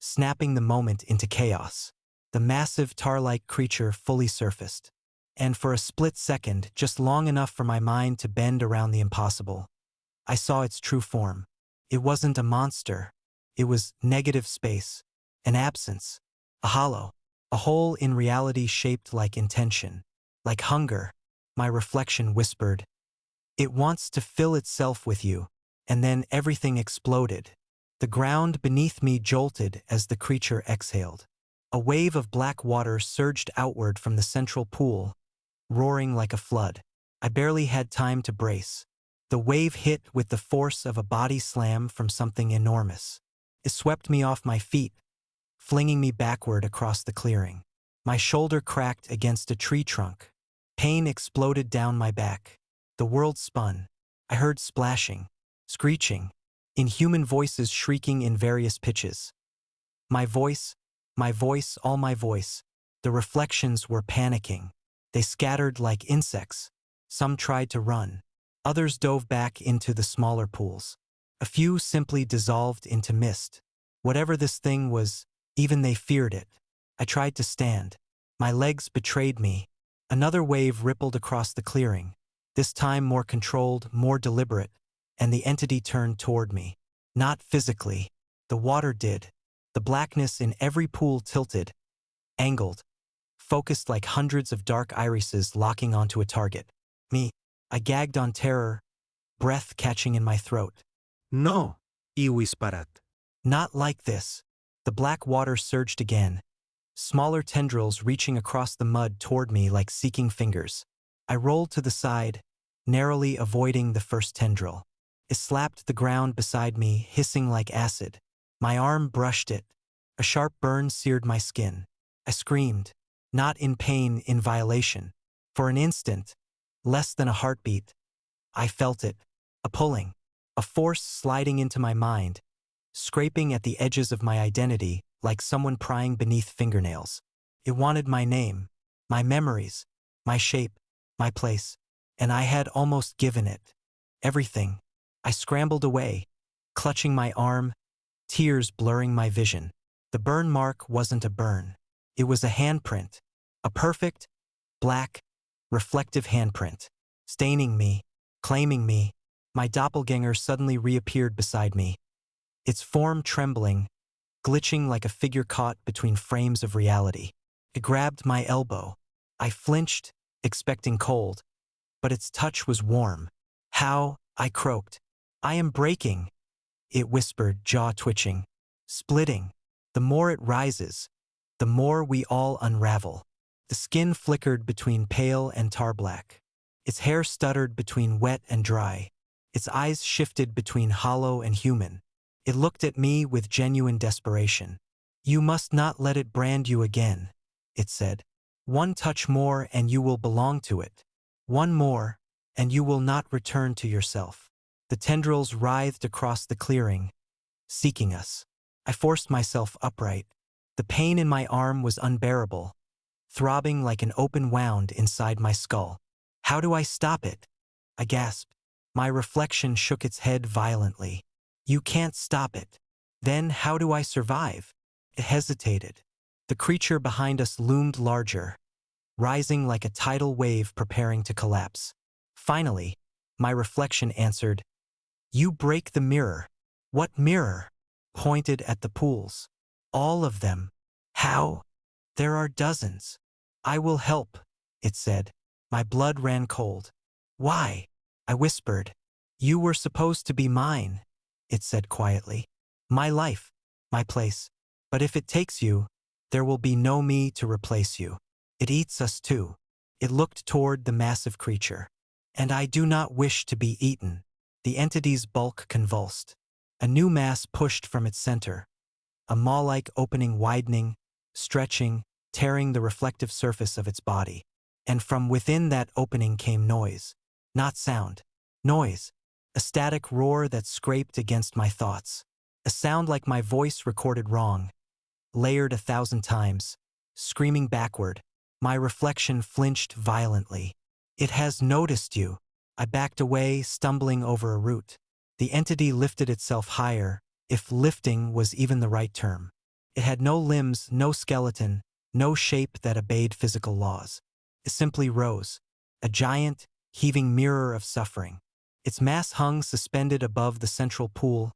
snapping the moment into chaos. The massive tar-like creature fully surfaced. And for a split second, just long enough for my mind to bend around the impossible, I saw its true form. It wasn't a monster. It was negative space, an absence, a hollow, a hole in reality shaped like intention, like hunger. My reflection whispered, it wants to fill itself with you, and then everything exploded. The ground beneath me jolted as the creature exhaled. A wave of black water surged outward from the central pool, roaring like a flood. I barely had time to brace. The wave hit with the force of a body slam from something enormous. It swept me off my feet, flinging me backward across the clearing. My shoulder cracked against a tree trunk. Pain exploded down my back. The world spun. I heard splashing, screeching, inhuman voices shrieking in various pitches. My voice, all my voice. The reflections were panicking. They scattered like insects. Some tried to run. Others dove back into the smaller pools. A few simply dissolved into mist. Whatever this thing was, even they feared it. I tried to stand. My legs betrayed me. Another wave rippled across the clearing, this time more controlled, more deliberate, and the entity turned toward me. Not physically. The water did. The blackness in every pool tilted, angled, focused like hundreds of dark irises locking onto a target. Me. I gagged on terror, breath catching in my throat. No. Y whisperat. Not like this. The black water surged again, smaller tendrils reaching across the mud toward me like seeking fingers. I rolled to the side, narrowly avoiding the first tendril. It slapped the ground beside me, hissing like acid. My arm brushed it. A sharp burn seared my skin. I screamed, not in pain, in violation. For an instant, less than a heartbeat, I felt it, a pulling, a force sliding into my mind, scraping at the edges of my identity like someone prying beneath fingernails. It wanted my name, my memories, my shape, my place, and I had almost given it everything. I scrambled away, clutching my arm, tears blurring my vision. The burn mark wasn't a burn. It was a handprint, a perfect, black, reflective handprint, staining me, claiming me. My doppelganger suddenly reappeared beside me, its form trembling, glitching like a figure caught between frames of reality. It grabbed my elbow. I flinched, expecting cold, but its touch was warm. How? I croaked. I am breaking, it whispered, jaw twitching, splitting. The more it rises, the more we all unravel. The skin flickered between pale and tar black. Its hair stuttered between wet and dry. Its eyes shifted between hollow and human. It looked at me with genuine desperation. You must not let it brand you again, it said. One touch more and you will belong to it. One more, and you will not return to yourself. The tendrils writhed across the clearing, seeking us. I forced myself upright. The pain in my arm was unbearable, throbbing like an open wound inside my skull. How do I stop it? I gasped. My reflection shook its head violently. You can't stop it. Then how do I survive? It hesitated. The creature behind us loomed larger, rising like a tidal wave preparing to collapse. Finally, my reflection answered, You break the mirror. What mirror? Pointed at the pools. All of them. How? There are dozens. I will help, it said. My blood ran cold. Why? I whispered. You were supposed to be mine, it said quietly. My life, my place. But if it takes you, there will be no me to replace you. It eats us too. It looked toward the massive creature. And I do not wish to be eaten. The entity's bulk convulsed. A new mass pushed from its center. A maw-like opening widening, stretching, tearing the reflective surface of its body. And from within that opening came noise. Not sound. Noise. A static roar that scraped against my thoughts. A sound like my voice recorded wrong, layered 1,000 times, screaming backward. My reflection flinched violently. It has noticed you. I backed away, stumbling over a root. The entity lifted itself higher, if lifting was even the right term. It had no limbs, no skeleton, no shape that obeyed physical laws. It simply rose, a giant, heaving mirror of suffering. Its mass hung suspended above the central pool,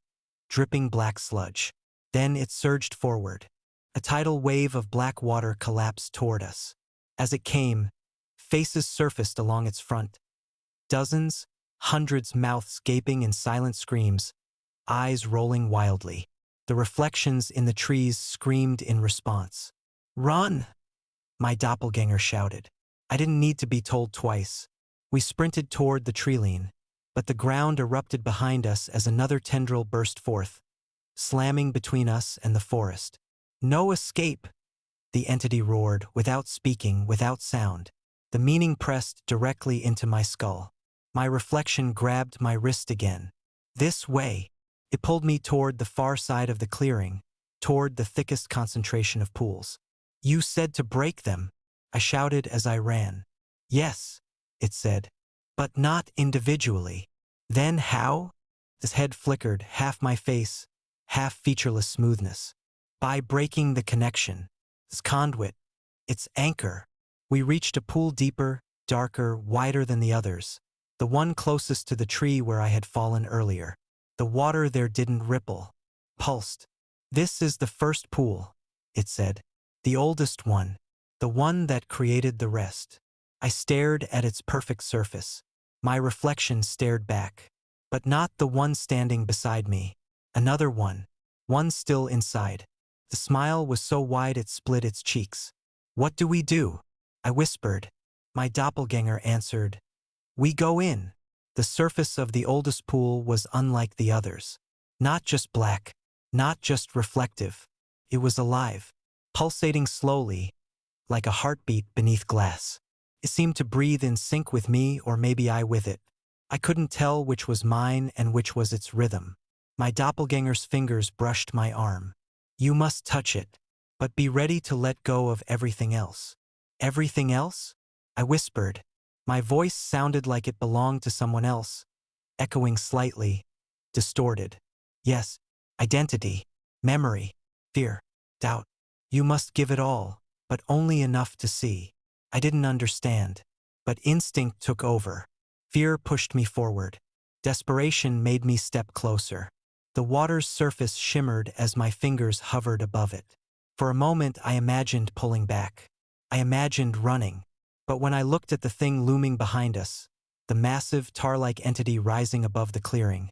dripping black sludge. Then it surged forward. A tidal wave of black water collapsed toward us. As it came, faces surfaced along its front. Dozens, hundreds, mouths gaping in silent screams, eyes rolling wildly. The reflections in the trees screamed in response. Run! My doppelganger shouted. I didn't need to be told twice. We sprinted toward the treeline, but the ground erupted behind us as another tendril burst forth, slamming between us and the forest. No escape! The entity roared, without speaking, without sound. The meaning pressed directly into my skull. My reflection grabbed my wrist again. This way. It pulled me toward the far side of the clearing, toward the thickest concentration of pools. You said to break them, I shouted as I ran. Yes, it said, but not individually. Then how? His head flickered, half my face, half featureless smoothness. By breaking the connection. Its conduit, its anchor. We reached a pool deeper, darker, wider than the others. The one closest to the tree where I had fallen earlier. The water there didn't ripple, pulsed. This is the first pool, it said. The oldest one. The one that created the rest. I stared at its perfect surface. My reflection stared back. But not the one standing beside me. Another one. One still inside. The smile was so wide it split its cheeks. What do we do? I whispered. My doppelganger answered. We go in. The surface of the oldest pool was unlike the others. Not just black, not just reflective. It was alive, pulsating slowly, like a heartbeat beneath glass. It seemed to breathe in sync with me, or maybe I with it. I couldn't tell which was mine and which was its rhythm. My doppelganger's fingers brushed my arm. You must touch it, but be ready to let go of everything else. Everything else? I whispered. My voice sounded like it belonged to someone else, echoing slightly, distorted. Yes, identity, memory, fear, doubt. You must give it all, but only enough to see. I didn't understand, but instinct took over. Fear pushed me forward. Desperation made me step closer. The water's surface shimmered as my fingers hovered above it. For a moment I imagined pulling back. I imagined running. But when I looked at the thing looming behind us, the massive tar-like entity rising above the clearing,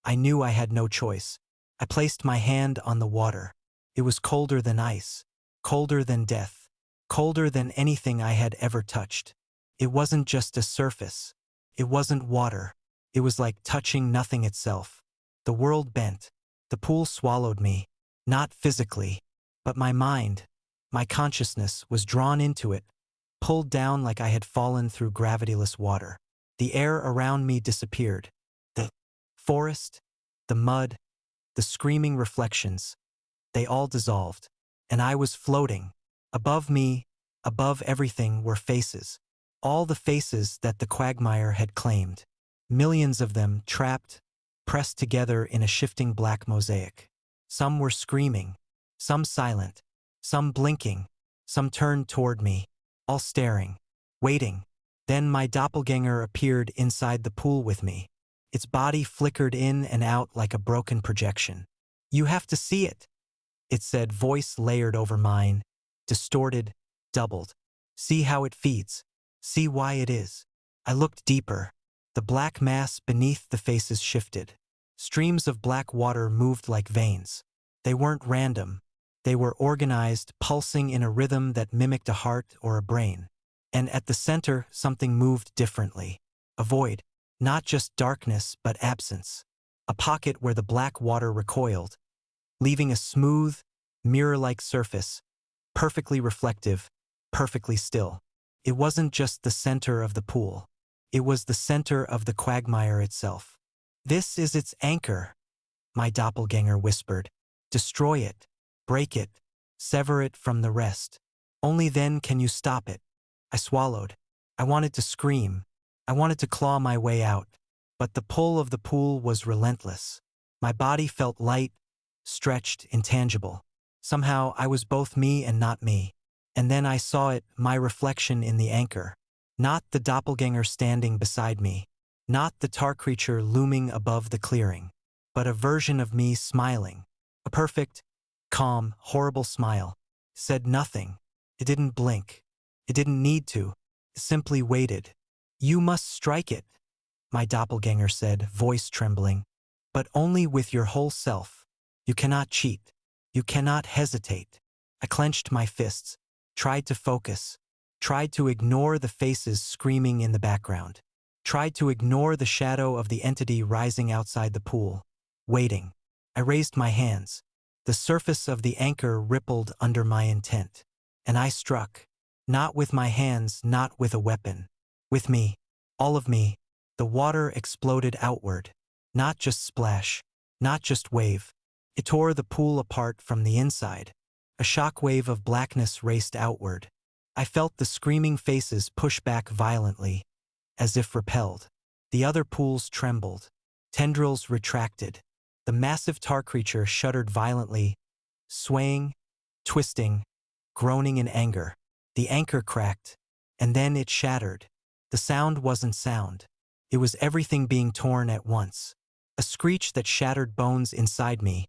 I knew I had no choice. I placed my hand on the water. It was colder than ice, colder than death, colder than anything I had ever touched. It wasn't just a surface. It wasn't water. It was like touching nothing itself. The world bent. The pool swallowed me. Not physically, but my mind, my consciousness was drawn into it, pulled down like I had fallen through gravityless water. The air around me disappeared. The forest, the mud, the screaming reflections, they all dissolved. And I was floating. Above me, above everything, were faces. All the faces that the Quagmire had claimed. Millions of them trapped, pressed together in a shifting black mosaic. Some were screaming, some silent, some blinking, some turned toward me, all staring, waiting. Then my doppelganger appeared inside the pool with me. Its body flickered in and out like a broken projection. You have to see it, it said, voice layered over mine, distorted, doubled. See how it feeds. See why it is. I looked deeper. The black mass beneath the faces shifted. Streams of black water moved like veins. They weren't random. They were organized, pulsing in a rhythm that mimicked a heart or a brain. And at the center, something moved differently. A void. Not just darkness, but absence. A pocket where the black water recoiled, leaving a smooth, mirror-like surface, perfectly reflective, perfectly still. It wasn't just the center of the pool. It was the center of the Quagmire itself. This is its anchor, my doppelganger whispered. Destroy it, break it, sever it from the rest. Only then can you stop it. I swallowed. I wanted to scream. I wanted to claw my way out. But the pull of the pool was relentless. My body felt light, stretched, intangible. Somehow I was both me and not me. And then I saw it, my reflection in the anchor. Not the doppelganger standing beside me. Not the tar creature looming above the clearing. But a version of me smiling. A perfect, calm, horrible smile. Said nothing. It didn't blink. It didn't need to. It simply waited. You must strike it, my doppelganger said, voice trembling. But only with your whole self. You cannot cheat. You cannot hesitate. I clenched my fists, tried to focus, tried to ignore the faces screaming in the background, tried to ignore the shadow of the entity rising outside the pool, waiting. I raised my hands. The surface of the anchor rippled under my intent. And I struck. Not with my hands, not with a weapon. With me. All of me. The water exploded outward. Not just splash. Not just wave. It tore the pool apart from the inside. A shockwave of blackness raced outward. I felt the screaming faces push back violently, as if repelled. The other pools trembled. Tendrils retracted. The massive tar creature shuddered violently, swaying, twisting, groaning in anger. The anchor cracked, and then it shattered. The sound wasn't sound. It was everything being torn at once. A screech that shattered bones inside me,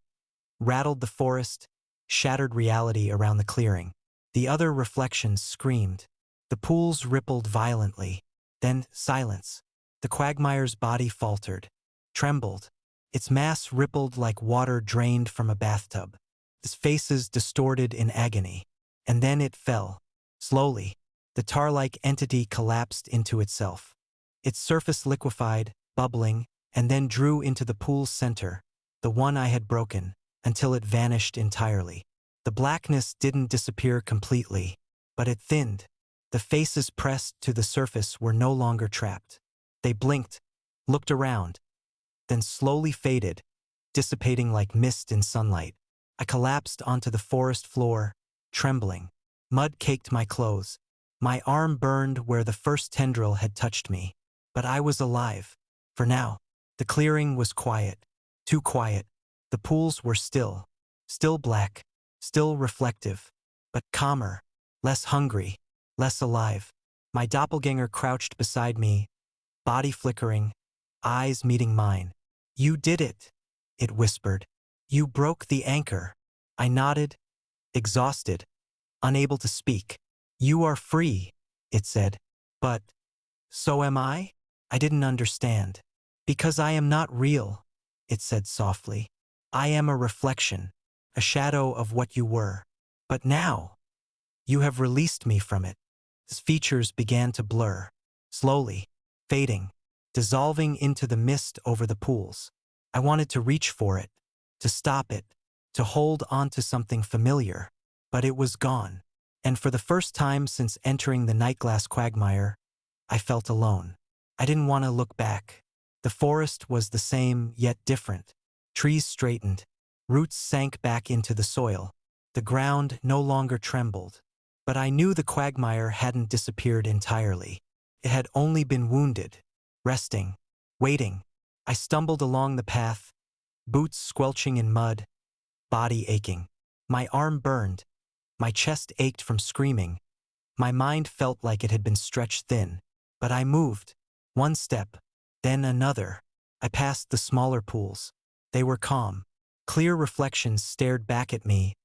rattled the forest, shattered reality around the clearing. The other reflections screamed. The pools rippled violently. Then silence. The Quagmire's body faltered, trembled. Its mass rippled like water drained from a bathtub. Its faces distorted in agony. And then it fell. Slowly, the tar-like entity collapsed into itself. Its surface liquefied, bubbling, and then drew into the pool's center, the one I had broken, until it vanished entirely. The blackness didn't disappear completely, but it thinned. The faces pressed to the surface were no longer trapped. They blinked, looked around, then slowly faded, dissipating like mist in sunlight. I collapsed onto the forest floor, trembling. Mud caked my clothes. My arm burned where the first tendril had touched me. But I was alive. For now. The clearing was quiet. Too quiet. The pools were still. Still black. Still reflective. But calmer. Less hungry. Less alive. My doppelgänger crouched beside me, body flickering, eyes meeting mine. "You did it," it whispered. "You broke the anchor." I nodded, exhausted, unable to speak. "You are free," it said. "But so am I?" I didn't understand. "Because I am not real," it said softly. "I am a reflection, a shadow of what you were. But now, you have released me from it." Its features began to blur, slowly, fading, dissolving into the mist over the pools. I wanted to reach for it, to stop it, to hold on to something familiar, but it was gone. And for the first time since entering the Nightglass Quagmire, I felt alone. I didn't want to look back. The forest was the same, yet different. Trees straightened, roots sank back into the soil. The ground no longer trembled. But I knew the quagmire hadn't disappeared entirely. It had only been wounded, resting, waiting. I stumbled along the path, boots squelching in mud, body aching. My arm burned. My chest ached from screaming. My mind felt like it had been stretched thin. But I moved. One step, then another. I passed the smaller pools. They were calm. Clear reflections stared back at me,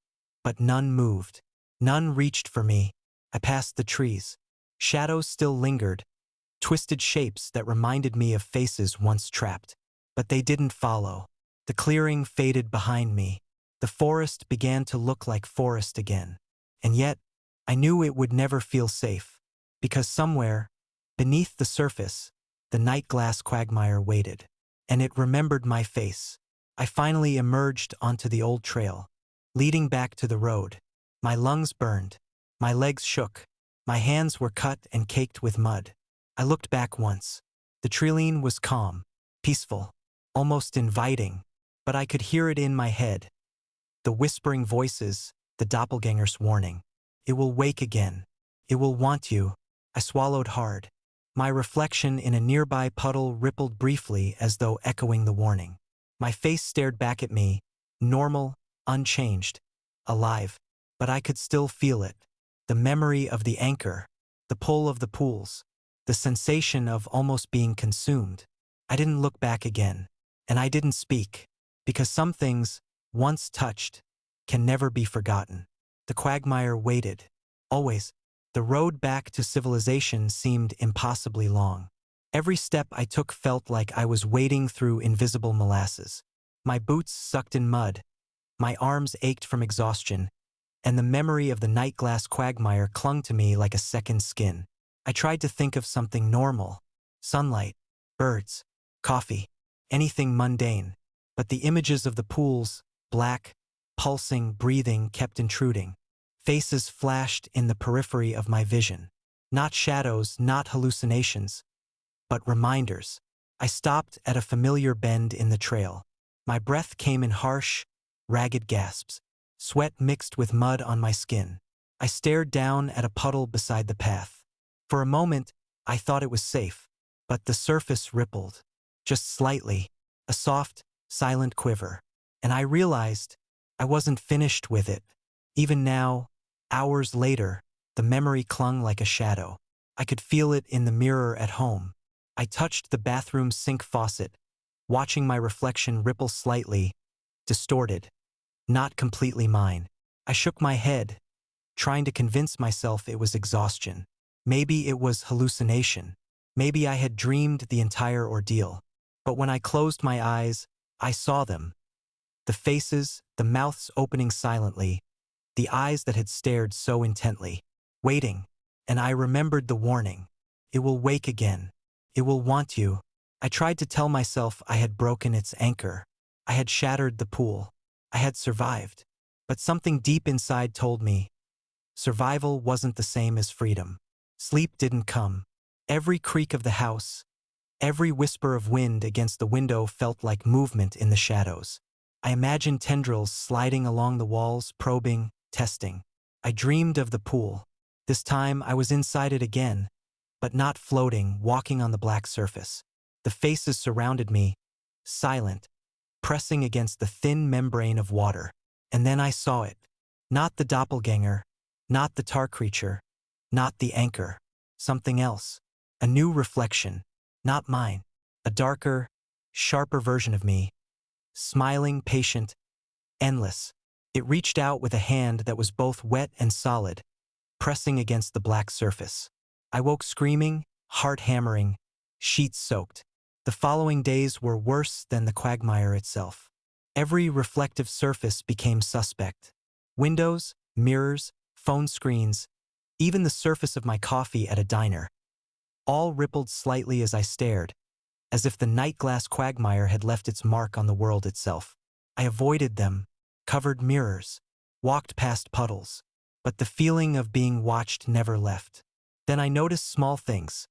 but none moved. None reached for me. I passed the trees. Shadows still lingered, twisted shapes that reminded me of faces once trapped. But they didn't follow. The clearing faded behind me. The forest began to look like forest again. And yet, I knew it would never feel safe. Because somewhere, beneath the surface, the Nightglass Quagmire waited. And it remembered my face. I finally emerged onto the old trail, leading back to the road. My lungs burned. My legs shook. My hands were cut and caked with mud. I looked back once. The treeline was calm, peaceful, almost inviting, but I could hear it in my head. The whispering voices, the doppelgängers warning. "It will wake again. It will want you." I swallowed hard. My reflection in a nearby puddle rippled briefly as though echoing the warning. My face stared back at me, normal, unchanged, alive. But I could still feel it. The memory of the anchor, the pull of the pools, the sensation of almost being consumed. I didn't look back again, and I didn't speak, because some things, once touched, can never be forgotten. The quagmire waited. Always. The road back to civilization seemed impossibly long. Every step I took felt like I was wading through invisible molasses. My boots sucked in mud. My arms ached from exhaustion, and the memory of the Nightglass Quagmire clung to me like a second skin. I tried to think of something normal. Sunlight, birds, coffee, anything mundane. But the images of the pools, black, pulsing, breathing, kept intruding. Faces flashed in the periphery of my vision. Not shadows, not hallucinations, but reminders. I stopped at a familiar bend in the trail. My breath came in harsh, ragged gasps. Sweat mixed with mud on my skin. I stared down at a puddle beside the path. For a moment, I thought it was safe, but the surface rippled. Just slightly, a soft, silent quiver. And I realized I wasn't finished with it. Even now, hours later, the memory clung like a shadow. I could feel it in the mirror at home. I touched the bathroom sink faucet, watching my reflection ripple slightly, distorted. Not completely mine. I shook my head, trying to convince myself it was exhaustion. Maybe it was hallucination. Maybe I had dreamed the entire ordeal. But when I closed my eyes, I saw them. The faces, the mouths opening silently, the eyes that had stared so intently, waiting, and I remembered the warning. It will wake again. It will want you. I tried to tell myself I had broken its anchor. I had shattered the pool. I had survived. But something deep inside told me survival wasn't the same as freedom. Sleep didn't come. Every creak of the house, every whisper of wind against the window felt like movement in the shadows. I imagined tendrils sliding along the walls, probing, testing. I dreamed of the pool. This time I was inside it again, but not floating, walking on the black surface. The faces surrounded me, silent, pressing against the thin membrane of water. And then I saw it. Not the doppelgänger, not the tar creature, not the anchor. Something else. A new reflection. Not mine. A darker, sharper version of me. Smiling, patient, endless. It reached out with a hand that was both wet and solid, pressing against the black surface. I woke screaming, heart hammering, sheets soaked. The following days were worse than the quagmire itself. Every reflective surface became suspect. Windows, mirrors, phone screens, even the surface of my coffee at a diner. All rippled slightly as I stared, as if the Nightglass Quagmire had left its mark on the world itself. I avoided them, covered mirrors, walked past puddles, but the feeling of being watched never left. Then I noticed small things.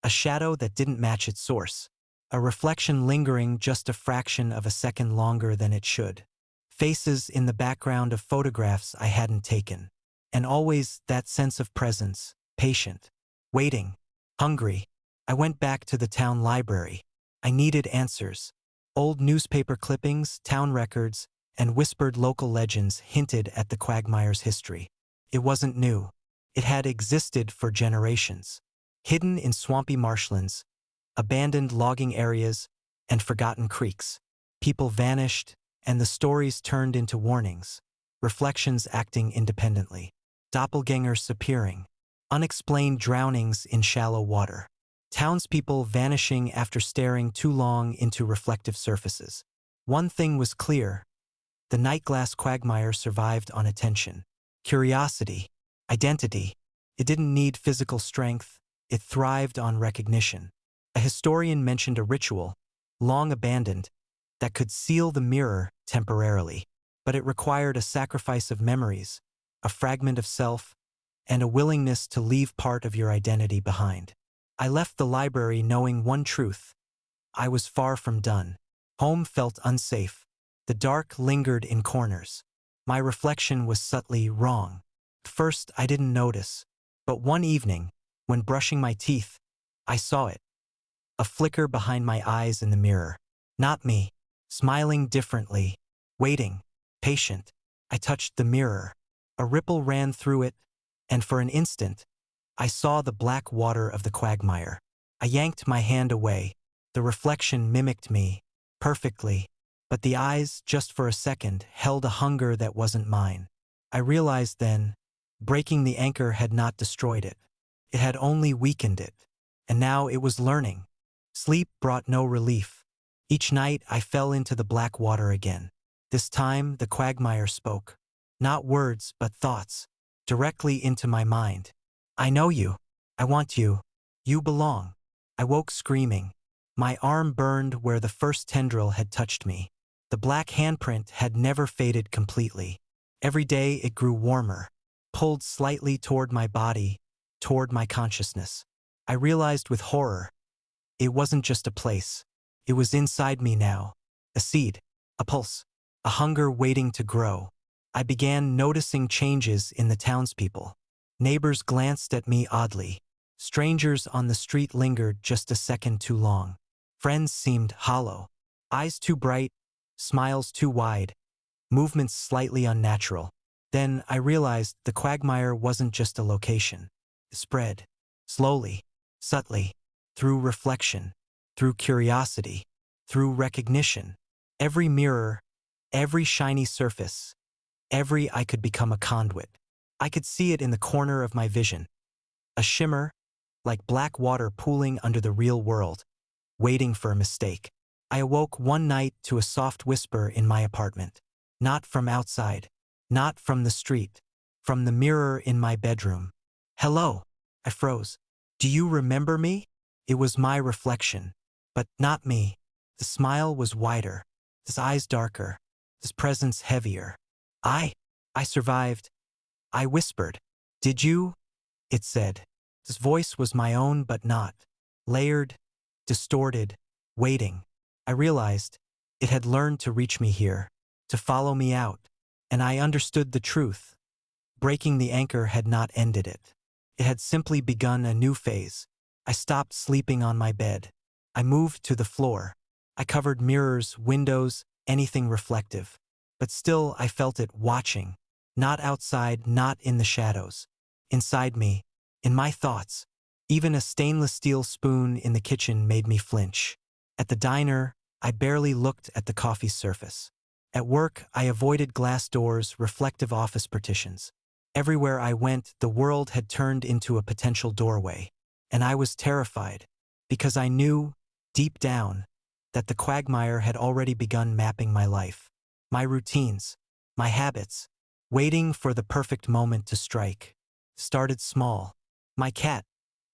A shadow that didn't match its source. A reflection lingering just a fraction of a second longer than it should. Faces in the background of photographs I hadn't taken. And always that sense of presence, patient, waiting, hungry. I went back to the town library. I needed answers. Old newspaper clippings, town records, and whispered local legends hinted at the quagmire's history. It wasn't new. It had existed for generations. Hidden in swampy marshlands, abandoned logging areas, and forgotten creeks. People vanished, and the stories turned into warnings. Reflections acting independently. Doppelgängers appearing. Unexplained drownings in shallow water. Townspeople vanishing after staring too long into reflective surfaces. One thing was clear. The Nightglass Quagmire survived on attention. Curiosity. Identity. It didn't need physical strength. It thrived on recognition. A historian mentioned a ritual, long abandoned, that could seal the mirror temporarily. But it required a sacrifice of memories, a fragment of self, and a willingness to leave part of your identity behind. I left the library knowing one truth. I was far from done. Home felt unsafe. The dark lingered in corners. My reflection was subtly wrong. At first, I didn't notice. But one evening, when brushing my teeth, I saw it. A flicker behind my eyes in the mirror. Not me. Smiling differently. Waiting. Patient. I touched the mirror. A ripple ran through it, and for an instant, I saw the black water of the quagmire. I yanked my hand away. The reflection mimicked me, perfectly, but the eyes, just for a second, held a hunger that wasn't mine. I realized then, breaking the anchor had not destroyed it. It had only weakened it. And now it was learning. Sleep brought no relief. Each night I fell into the black water again. This time the quagmire spoke. Not words, but thoughts. Directly into my mind. I know you. I want you. You belong. I woke screaming. My arm burned where the first tendril had touched me. The black handprint had never faded completely. Every day it grew warmer, pulled slightly toward my body, toward my consciousness. I realized with horror, it wasn't just a place. It was inside me now. A seed, a pulse, a hunger waiting to grow. I began noticing changes in the townspeople. Neighbors glanced at me oddly. Strangers on the street lingered just a second too long. Friends seemed hollow. Eyes too bright, smiles too wide, movements slightly unnatural. Then I realized the quagmire wasn't just a location. It spread, slowly, subtly, through reflection, through curiosity, through recognition. Every mirror, every shiny surface, every I could become a conduit. I could see it in the corner of my vision. A shimmer, like black water pooling under the real world, waiting for a mistake. I awoke one night to a soft whisper in my apartment. Not from outside, not from the street, from the mirror in my bedroom. Hello. I froze. Do you remember me? It was my reflection. But not me. The smile was wider, his eyes darker, his presence heavier. I survived. I whispered. Did you? It said. His voice was my own but not. Layered, distorted, waiting. I realized it had learned to reach me here, to follow me out. And I understood the truth. Breaking the anchor had not ended it. It had simply begun a new phase. I stopped sleeping on my bed. I moved to the floor. I covered mirrors, windows, anything reflective. But still I felt it watching. Not outside, not in the shadows. Inside me, in my thoughts. Even a stainless steel spoon in the kitchen made me flinch. At the diner, I barely looked at the coffee's surface. At work, I avoided glass doors, reflective office partitions. Everywhere I went, the world had turned into a potential doorway. And I was terrified, because I knew, deep down, that the quagmire had already begun mapping my life. My routines, my habits, waiting for the perfect moment to strike. Started small. My cat,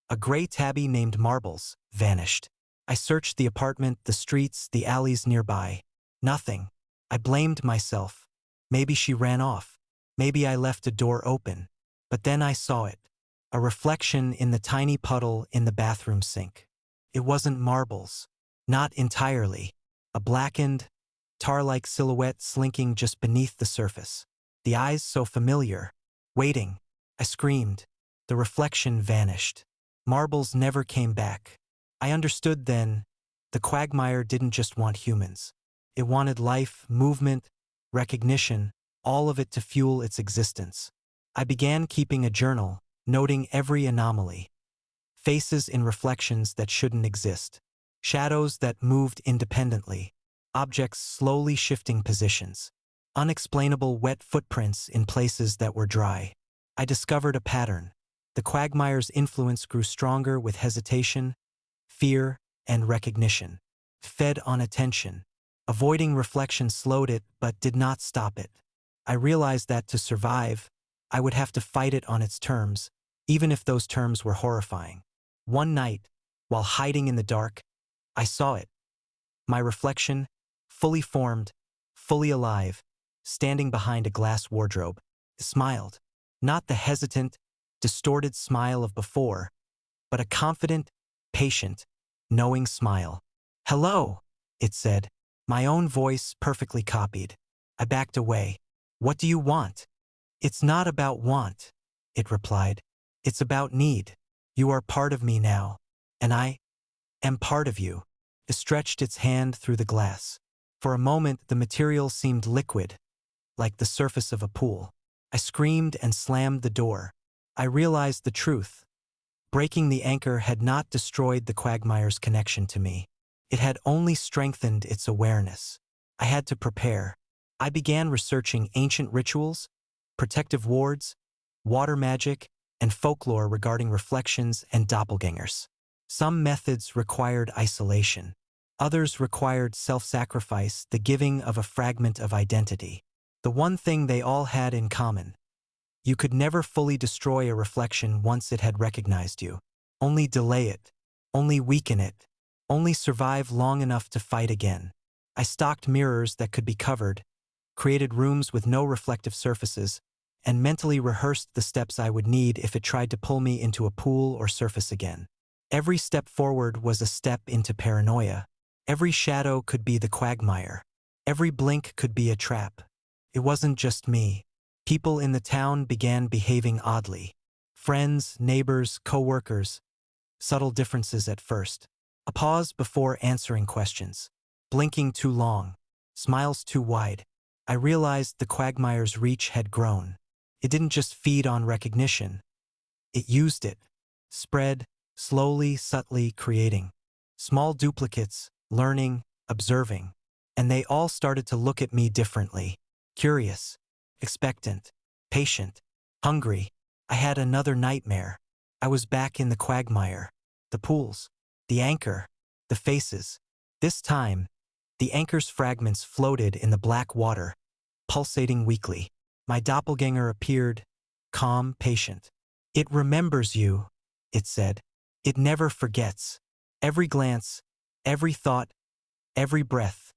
a gray tabby named Marbles, vanished. I searched the apartment, the streets, the alleys nearby. Nothing. I blamed myself. Maybe she ran off. Maybe I left a door open. But then I saw it. A reflection in the tiny puddle in the bathroom sink. It wasn't Marbles. Not entirely. A blackened, tar-like silhouette slinking just beneath the surface. The eyes so familiar. Waiting. I screamed. The reflection vanished. Marbles never came back. I understood then, the quagmire didn't just want humans. It wanted life, movement, recognition, all of it to fuel its existence. I began keeping a journal, noting every anomaly. Faces in reflections that shouldn't exist. Shadows that moved independently. Objects slowly shifting positions. Unexplainable wet footprints in places that were dry. I discovered a pattern. The quagmire's influence grew stronger with hesitation, fear, and recognition. Fed on attention. Avoiding reflection slowed it but did not stop it. I realized that to survive, I would have to fight it on its terms, even if those terms were horrifying. One night, while hiding in the dark, I saw it. My reflection, fully formed, fully alive, standing behind a glass wardrobe, smiled. Not the hesitant, distorted smile of before, but a confident, patient, knowing smile. "Hello," it said, my own voice perfectly copied. I backed away. "What do you want?" "It's not about want," it replied. "It's about need. You are part of me now, and I am part of you." It stretched its hand through the glass. For a moment, the material seemed liquid, like the surface of a pool. I screamed and slammed the door. I realized the truth. Breaking the anchor had not destroyed the quagmire's connection to me. It had only strengthened its awareness. I had to prepare. I began researching ancient rituals, protective wards, water magic, and folklore regarding reflections and doppelgängers. Some methods required isolation. Others required self-sacrifice, the giving of a fragment of identity. The one thing they all had in common: you could never fully destroy a reflection once it had recognized you. Only delay it. Only weaken it. Only survive long enough to fight again. I stocked mirrors that could be covered, created rooms with no reflective surfaces, and mentally rehearsed the steps I would need if it tried to pull me into a pool or surface again. Every step forward was a step into paranoia. Every shadow could be the quagmire. Every blink could be a trap. It wasn't just me. People in the town began behaving oddly. Friends, neighbors, co-workers. Subtle differences at first. A pause before answering questions. Blinking too long. Smiles too wide. I realized the quagmire's reach had grown. It didn't just feed on recognition. It used it. Spread, slowly, subtly creating. Small duplicates, learning, observing. And they all started to look at me differently. Curious. Expectant. Patient. Hungry. I had another nightmare. I was back in the quagmire. The pools. The anchor. The faces. This time, the anchor's fragments floated in the black water, pulsating weakly. My doppelganger appeared, calm, patient. "It remembers you," it said. "It never forgets." Every glance, every thought, every breath,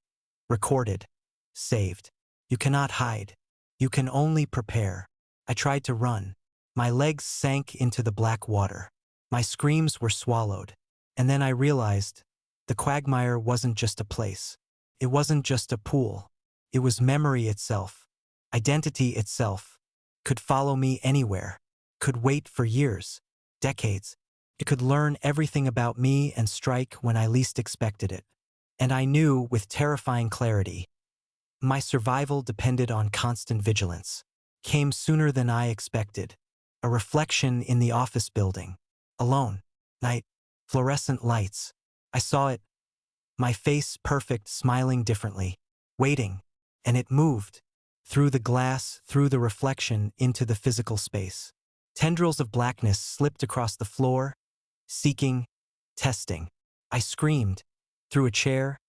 recorded, saved. You cannot hide. You can only prepare. I tried to run. My legs sank into the black water. My screams were swallowed. And then I realized the quagmire wasn't just a place. It wasn't just a pool. It was memory itself. Identity itself. Could follow me anywhere. Could wait for years, decades. It could learn everything about me and strike when I least expected it. And I knew with terrifying clarity, my survival depended on constant vigilance. Came sooner than I expected. A reflection in the office building. Alone. Night. Fluorescent lights. I saw it. My face perfect, smiling differently. Waiting. And it moved. Through the glass, through the reflection, into the physical space. Tendrils of blackness slipped across the floor, seeking, testing. I screamed. Threw a chair,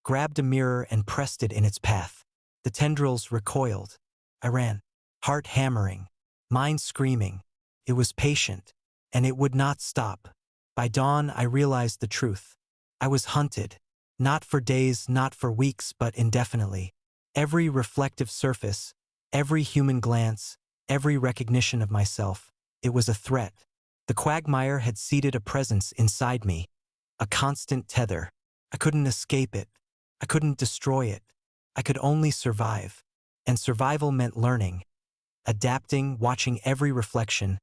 grabbed a mirror and pressed it in its path. The tendrils recoiled. I ran. Heart hammering. Mind screaming. It was patient. And it would not stop. By dawn, I realized the truth. I was hunted. Not for days, not for weeks, but indefinitely. Every reflective surface, every human glance, every recognition of myself, it was a threat. The quagmire had seated a presence inside me. A constant tether. I couldn't escape it. I couldn't destroy it. I could only survive. And survival meant learning. Adapting, watching every reflection,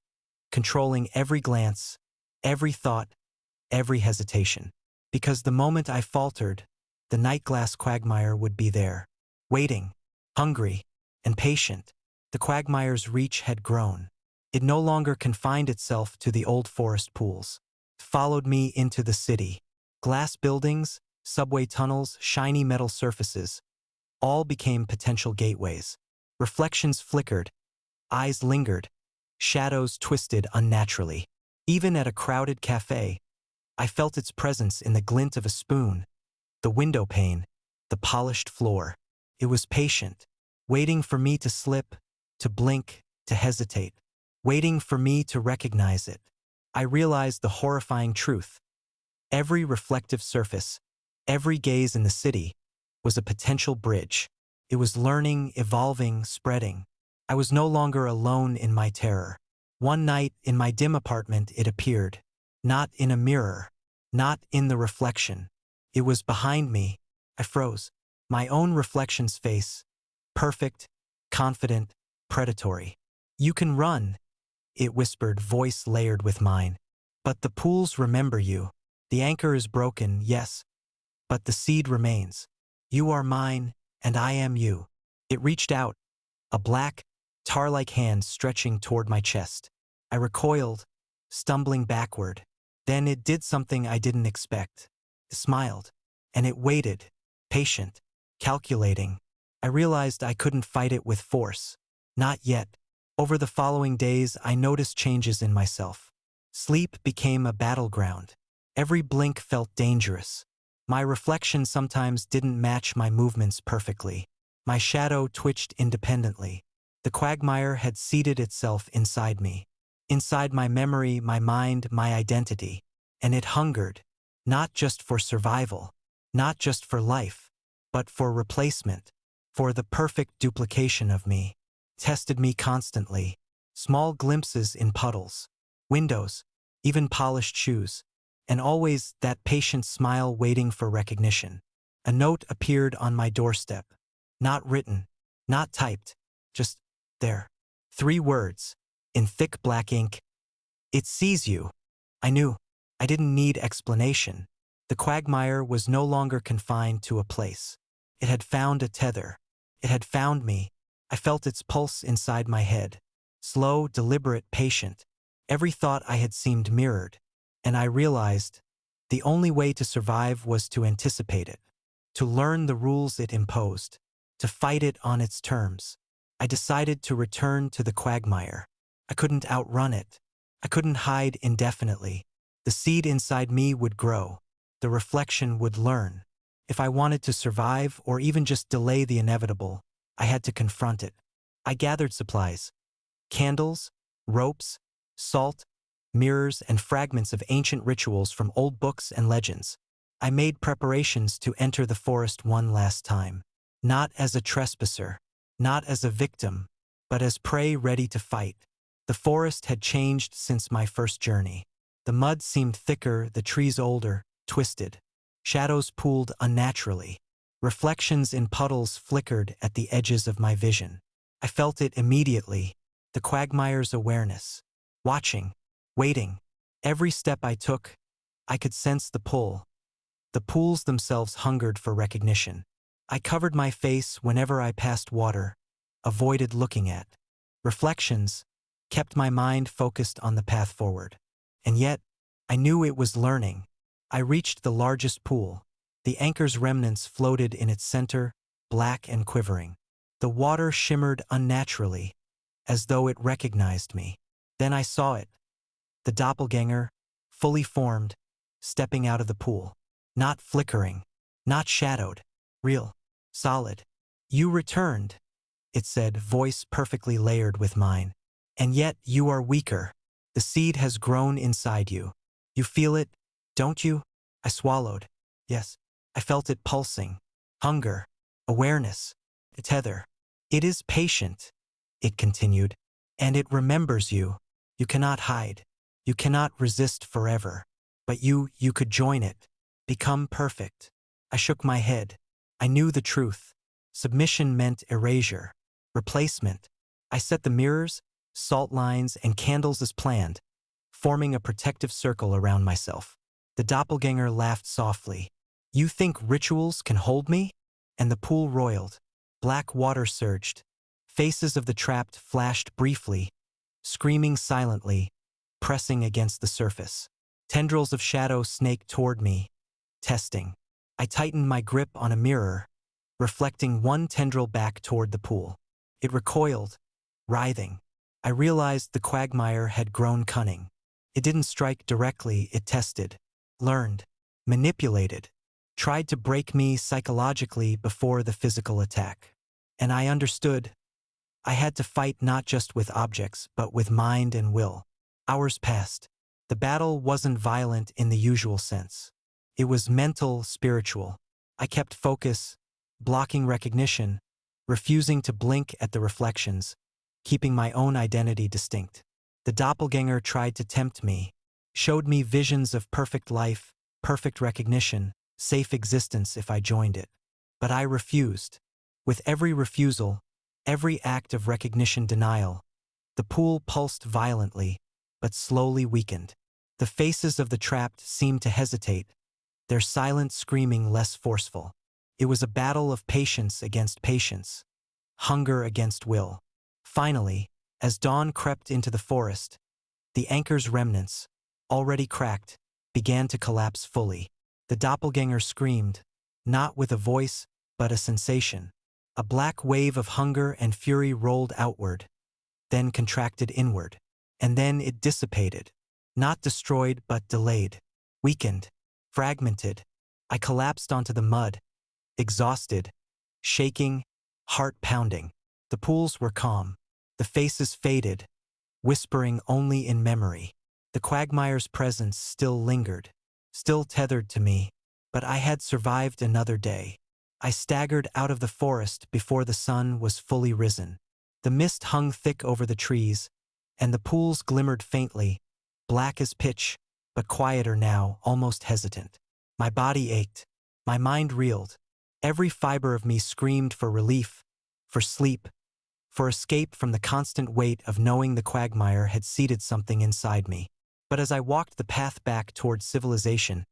controlling every glance, every thought, every hesitation. Because the moment I faltered, the Nightglass Quagmire would be there, waiting, hungry, and patient. The quagmire's reach had grown. It no longer confined itself to the old forest pools. It followed me into the city. Glass buildings, subway tunnels, shiny metal surfaces, all became potential gateways. Reflections flickered, eyes lingered, shadows twisted unnaturally. Even at a crowded cafe, I felt its presence in the glint of a spoon, the window pane, the polished floor. It was patient, waiting for me to slip, to blink, to hesitate, waiting for me to recognize it. I realized the horrifying truth. Every reflective surface, every gaze in the city, was a potential bridge. It was learning, evolving, spreading. I was no longer alone in my terror. One night, in my dim apartment, it appeared. Not in a mirror. Not in the reflection. It was behind me. I froze. My own reflection's face. Perfect, confident, predatory. "You can run," it whispered, voice layered with mine. "But the pools remember you. The anchor is broken, yes. But the seed remains. You are mine, and I am you." It reached out, a black, tar-like hand stretching toward my chest. I recoiled, stumbling backward. Then it did something I didn't expect. It smiled, and it waited, patient, calculating. I realized I couldn't fight it with force. Not yet. Over the following days, I noticed changes in myself. Sleep became a battleground. Every blink felt dangerous. My reflection sometimes didn't match my movements perfectly. My shadow twitched independently. The quagmire had seated itself inside me. Inside my memory, my mind, my identity. And it hungered, not just for survival, not just for life, but for replacement, for the perfect duplication of me. Tested me constantly. Small glimpses in puddles, windows, even polished shoes. And always that patient smile waiting for recognition. A note appeared on my doorstep. Not written, not typed, just there. 3 words, in thick black ink. "It sees you." I knew. I didn't need explanation. The quagmire was no longer confined to a place. It had found a tether. It had found me. I felt its pulse inside my head. Slow, deliberate, patient. Every thought I had seemed mirrored. And I realized the only way to survive was to anticipate it, to learn the rules it imposed, to fight it on its terms. I decided to return to the quagmire. I couldn't outrun it. I couldn't hide indefinitely. The seed inside me would grow. The reflection would learn. If I wanted to survive or even just delay the inevitable, I had to confront it. I gathered supplies. Candles, ropes, salt, mirrors, and fragments of ancient rituals from old books and legends. I made preparations to enter the forest one last time. Not as a trespasser, not as a victim, but as prey ready to fight. The forest had changed since my first journey. The mud seemed thicker, the trees older, twisted. Shadows pooled unnaturally. Reflections in puddles flickered at the edges of my vision. I felt it immediately, the quagmire's awareness. Watching, waiting. Every step I took, I could sense the pull. The pools themselves hungered for recognition. I covered my face whenever I passed water, avoided looking at reflections, kept my mind focused on the path forward. And yet, I knew it was learning. I reached the largest pool. The anchor's remnants floated in its center, black and quivering. The water shimmered unnaturally, as though it recognized me. Then I saw it. The doppelgänger, fully formed, stepping out of the pool. Not flickering, not shadowed, real, solid. "You returned," it said, voice perfectly layered with mine. "And yet you are weaker. The seed has grown inside you. You feel it, don't you?" I swallowed. Yes, I felt it pulsing. Hunger, awareness, a tether. "It is patient," it continued, "and it remembers you. You cannot hide. You cannot resist forever. But you could join it. Become perfect." I shook my head. I knew the truth. Submission meant erasure, replacement. I set the mirrors, salt lines, and candles as planned, forming a protective circle around myself. The doppelganger laughed softly. "You think rituals can hold me?" And the pool roiled. Black water surged. Faces of the trapped flashed briefly, screaming silently, pressing against the surface. Tendrils of shadow snaked toward me, testing. I tightened my grip on a mirror, reflecting one tendril back toward the pool. It recoiled, writhing. I realized the quagmire had grown cunning. It didn't strike directly, it tested, learned, manipulated, tried to break me psychologically before the physical attack. And I understood. I had to fight not just with objects, but with mind and will. Hours passed. The battle wasn't violent in the usual sense. It was mental, spiritual. I kept focus, blocking recognition, refusing to blink at the reflections, keeping my own identity distinct. The doppelganger tried to tempt me, showed me visions of perfect life, perfect recognition, safe existence if I joined it. But I refused. With every refusal, every act of recognition denial, the pool pulsed violently, but slowly weakened. The faces of the trapped seemed to hesitate, their silent screaming less forceful. It was a battle of patience against patience, hunger against will. Finally, as dawn crept into the forest, the anchor's remnants, already cracked, began to collapse fully. The doppelganger screamed, not with a voice, but a sensation. A black wave of hunger and fury rolled outward, then contracted inward. And then it dissipated. Not destroyed, but delayed. Weakened. Fragmented. I collapsed onto the mud, exhausted, shaking, heart pounding. The pools were calm. The faces faded, whispering only in memory. The quagmire's presence still lingered, still tethered to me, but I had survived another day. I staggered out of the forest before the sun was fully risen. The mist hung thick over the trees, and the pools glimmered faintly, black as pitch, but quieter now, almost hesitant. My body ached. My mind reeled. Every fiber of me screamed for relief, for sleep, for escape from the constant weight of knowing the quagmire had seeded something inside me. But as I walked the path back toward civilization,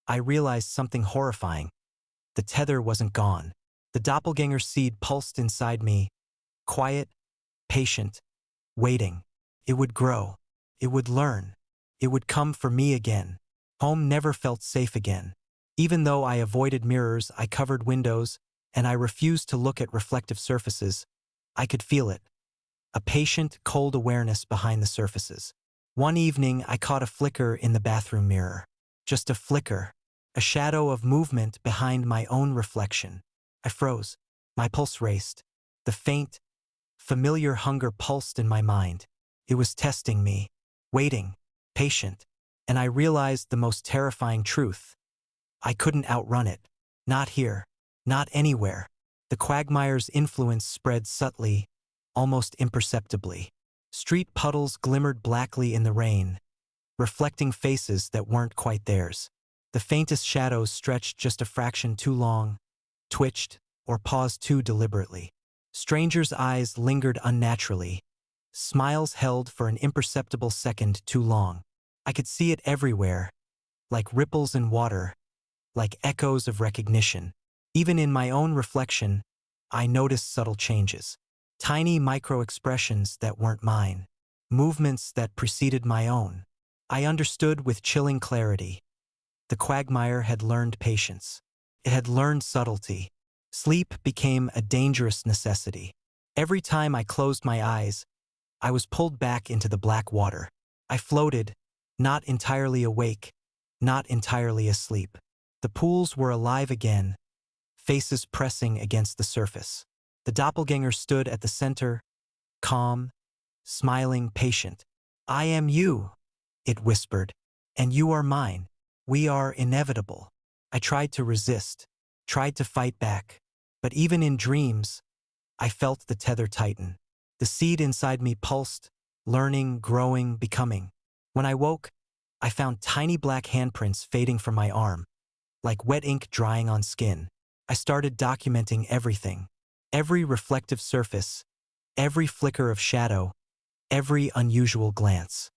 I realized something horrifying. The tether wasn't gone. The doppelganger seed pulsed inside me, quiet, patient, waiting. It would grow. It would learn. It would come for me again. Home never felt safe again. Even though I avoided mirrors, I covered windows, and I refused to look at reflective surfaces, I could feel it. A patient, cold awareness behind the surfaces. One evening, I caught a flicker in the bathroom mirror. Just a flicker. A shadow of movement behind my own reflection. I froze. My pulse raced. The faint, familiar hunger pulsed in my mind. It was testing me, waiting. patient. And I realized the most terrifying truth. I couldn't outrun it. Not here. Not anywhere. The quagmire's influence spread subtly, almost imperceptibly. Street puddles glimmered blackly in the rain, reflecting faces that weren't quite theirs. The faintest shadows stretched just a fraction too long, twitched, or paused too deliberately. Strangers' eyes lingered unnaturally. Smiles held for an imperceptible second too long. I could see it everywhere, like ripples in water, like echoes of recognition. Even in my own reflection, I noticed subtle changes. Tiny micro-expressions that weren't mine. Movements that preceded my own. I understood with chilling clarity. The quagmire had learned patience. It had learned subtlety. Sleep became a dangerous necessity. Every time I closed my eyes, I was pulled back into the black water. I floated, not entirely awake, not entirely asleep. The pools were alive again, faces pressing against the surface. The doppelganger stood at the center, calm, smiling, patient. "I am you," it whispered, "and you are mine. We are inevitable." I tried to resist, tried to fight back, but even in dreams, I felt the tether tighten. The seed inside me pulsed, learning, growing, becoming. When I woke, I found tiny black handprints fading from my arm, like wet ink drying on skin. I started documenting everything. Every reflective surface, every flicker of shadow, every unusual glance.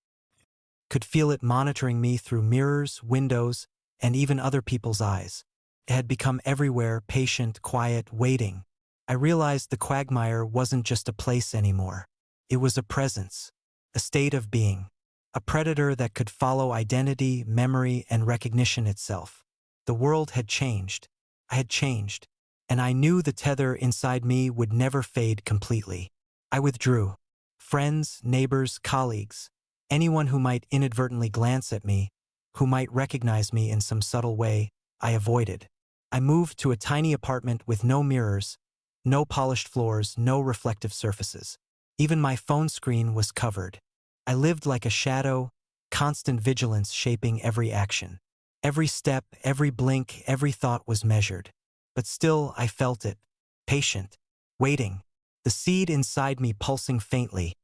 Could feel it monitoring me through mirrors, windows, and even other people's eyes. It had become everywhere, patient, quiet, waiting. I realized the quagmire wasn't just a place anymore. It was a presence, a state of being, a predator that could follow identity, memory, and recognition itself. The world had changed. I had changed, and I knew the tether inside me would never fade completely. I withdrew. Friends, neighbors, colleagues, anyone who might inadvertently glance at me, who might recognize me in some subtle way, I avoided. I moved to a tiny apartment with no mirrors, no polished floors, no reflective surfaces. Even my phone screen was covered. I lived like a shadow, constant vigilance shaping every action. Every step, every blink, every thought was measured. But still, I felt it, patient, waiting, the seed inside me pulsing faintly,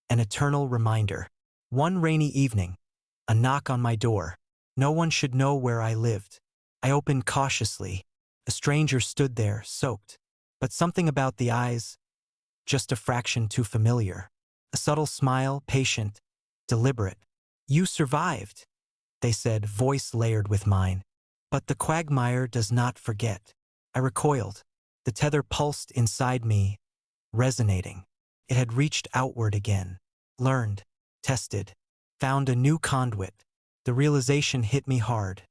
an eternal reminder. One rainy evening, a knock on my door. No one should know where I lived. I opened cautiously. A stranger stood there, soaked. But something about the eyes, just a fraction too familiar. A subtle smile, patient, deliberate. "You survived," they said, voice layered with mine. "But the quagmire does not forget." I recoiled. The tether pulsed inside me, resonating. It had reached outward again. Learned, tested, found a new conduit. The realization hit me hard.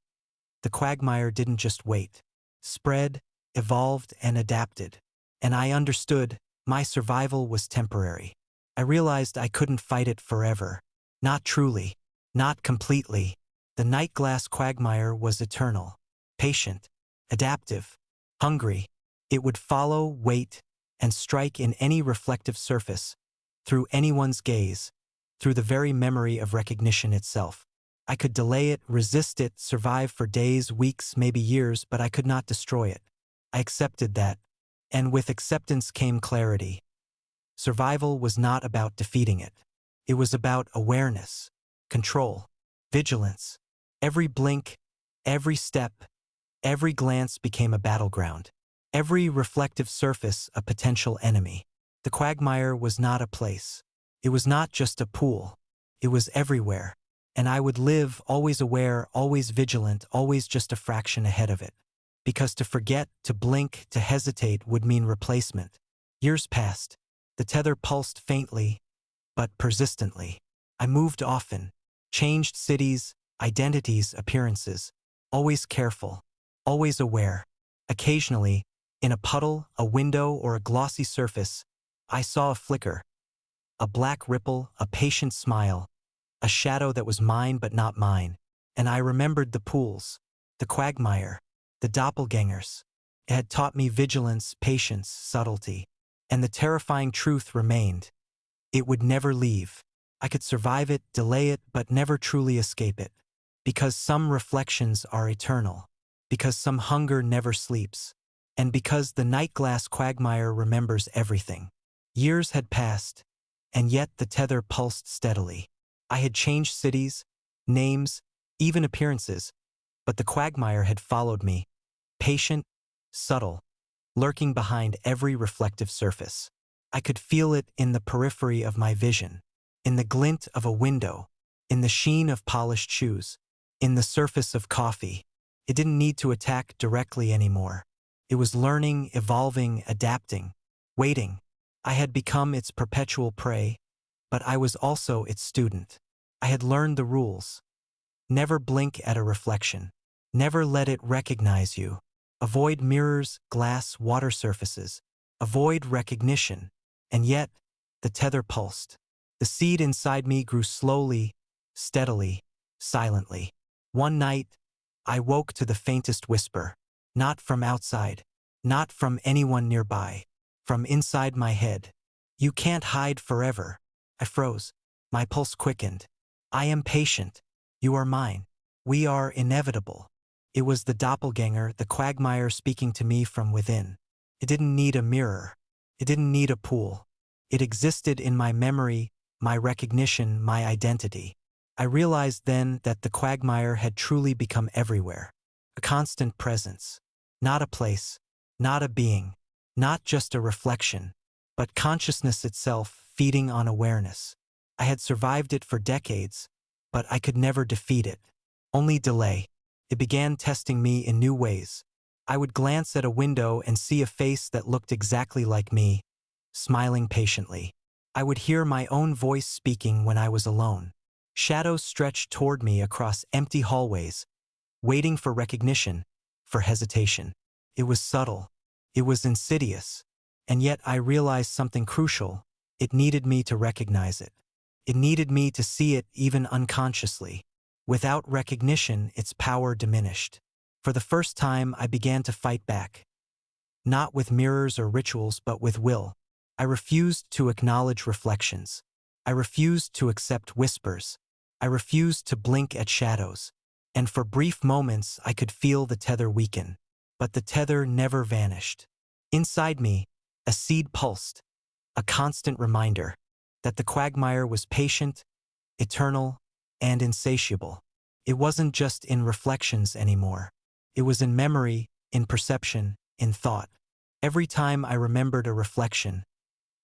The quagmire didn't just wait. Spread, evolved, and adapted. And I understood my survival was temporary. I realized I couldn't fight it forever. Not truly. Not completely. The Nightglass Quagmire was eternal. Patient. Adaptive. Hungry. It would follow, wait, and strike in any reflective surface, through anyone's gaze, through the very memory of recognition itself. I could delay it, resist it, survive for days, weeks, maybe years, but I could not destroy it. I accepted that, and with acceptance came clarity. Survival was not about defeating it. It was about awareness, control, vigilance. Every blink, every step, every glance became a battleground. Every reflective surface a potential enemy. The quagmire was not a place. It was not just a pool. It was everywhere. And I would live always aware, always vigilant, always just a fraction ahead of it. Because to forget, to blink, to hesitate would mean replacement. Years passed. The tether pulsed faintly, but persistently. I moved often, changed cities, identities, appearances, always careful, always aware. Occasionally, in a puddle, a window, or a glossy surface, I saw a flicker, a black ripple, a patient smile, a shadow that was mine but not mine. And I remembered the pools, the quagmire, the doppelgängers. It had taught me vigilance, patience, subtlety. And the terrifying truth remained. It would never leave. I could survive it, delay it, but never truly escape it. Because some reflections are eternal. Because some hunger never sleeps. And because the Nightglass Quagmire remembers everything. Years had passed, and yet the tether pulsed steadily. I had changed cities, names, even appearances, but the quagmire had followed me, patient, subtle, lurking behind every reflective surface. I could feel it in the periphery of my vision, in the glint of a window, in the sheen of polished shoes, in the surface of coffee. It didn't need to attack directly anymore. It was learning, evolving, adapting, waiting. I had become its perpetual prey, but I was also its student. I had learned the rules. Never blink at a reflection. Never let it recognize you. Avoid mirrors, glass, water surfaces. Avoid recognition. And yet, the tether pulsed. The seed inside me grew slowly, steadily, silently. One night, I woke to the faintest whisper. Not from outside. Not from anyone nearby. From inside my head. You can't hide forever. I froze. My pulse quickened. I am patient. You are mine. We are inevitable. It was the doppelgänger, the quagmire speaking to me from within. It didn't need a mirror. It didn't need a pool. It existed in my memory, my recognition, my identity. I realized then that the quagmire had truly become everywhere. A constant presence. Not a place. Not a being. Not just a reflection. But consciousness itself, feeding on awareness. I had survived it for decades, but I could never defeat it. Only delay. It began testing me in new ways. I would glance at a window and see a face that looked exactly like me, smiling patiently. I would hear my own voice speaking when I was alone. Shadows stretched toward me across empty hallways, waiting for recognition, for hesitation. It was subtle. It was insidious. And yet I realized something crucial. It needed me to recognize it. It needed me to see it even unconsciously. Without recognition, its power diminished. For the first time, I began to fight back. Not with mirrors or rituals, but with will. I refused to acknowledge reflections. I refused to accept whispers. I refused to blink at shadows. And for brief moments, I could feel the tether weaken. But the tether never vanished. Inside me, a seed pulsed, a constant reminder that the quagmire was patient, eternal, and insatiable. It wasn't just in reflections anymore. It was in memory, in perception, in thought. Every time I remembered a reflection,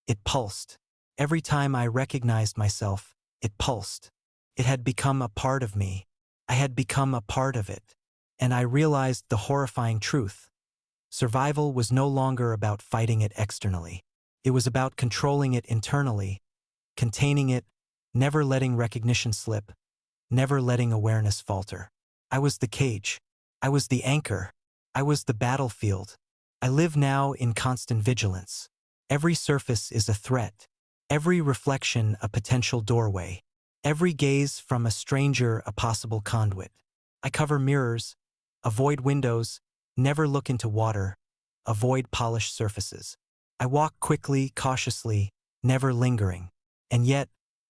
it pulsed. Every time I recognized myself, it pulsed. It had become a part of me. I had become a part of it. And I realized the horrifying truth. Survival was no longer about fighting it externally. It was about controlling it internally, containing it, never letting recognition slip, never letting awareness falter. I was the cage. I was the anchor. I was the battlefield. I live now in constant vigilance. Every surface is a threat. Every reflection a potential doorway. Every gaze from a stranger a possible conduit. I cover mirrors, avoid windows, never look into water, avoid polished surfaces. I walk quickly, cautiously, never lingering. And yet,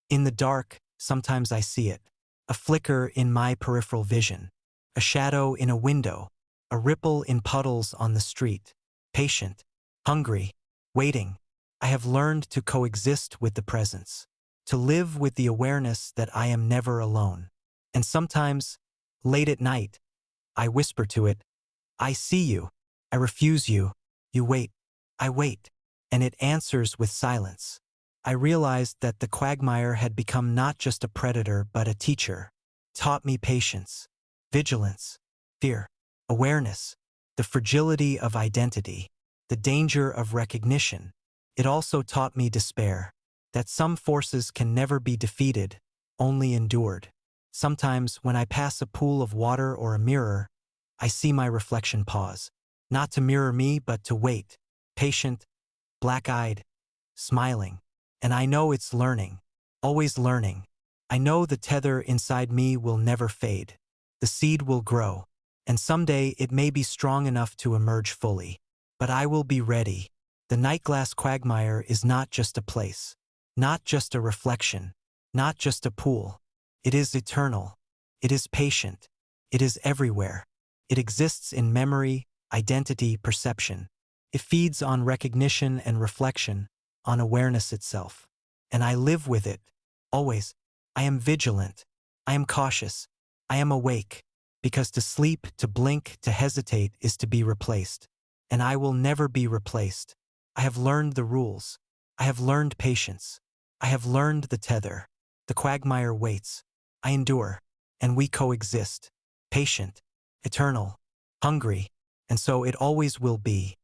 in the dark, sometimes I see it. A flicker in my peripheral vision. A shadow in a window. A ripple in puddles on the street. Patient. Hungry. Waiting. I have learned to coexist with the presence. To live with the awareness that I am never alone. And sometimes, late at night, I whisper to it, I see you. I refuse you. You wait. I wait. And it answers with silence. I realized that the quagmire had become not just a predator but a teacher. Taught me patience, vigilance, fear, awareness, the fragility of identity, the danger of recognition. It also taught me despair, that some forces can never be defeated, only endured. Sometimes when I pass a pool of water or a mirror, I see my reflection pause, not to mirror me but to wait, patient, black-eyed, smiling. And I know it's learning, always learning. I know the tether inside me will never fade. The seed will grow, and someday it may be strong enough to emerge fully. But I will be ready. The Nightglass Quagmire is not just a place, not just a reflection. not just a pool. It is eternal. It is patient. It is everywhere. It exists in memory, identity, perception. It feeds on recognition and reflection, on awareness itself. And I live with it. Always. I am vigilant. I am cautious. I am awake. Because to sleep, to blink, to hesitate is to be replaced. And I will never be replaced. I have learned the rules. I have learned patience. I have learned the tether. The quagmire waits. I endure. And we coexist. Patient. Eternal. Hungry. And so it always will be.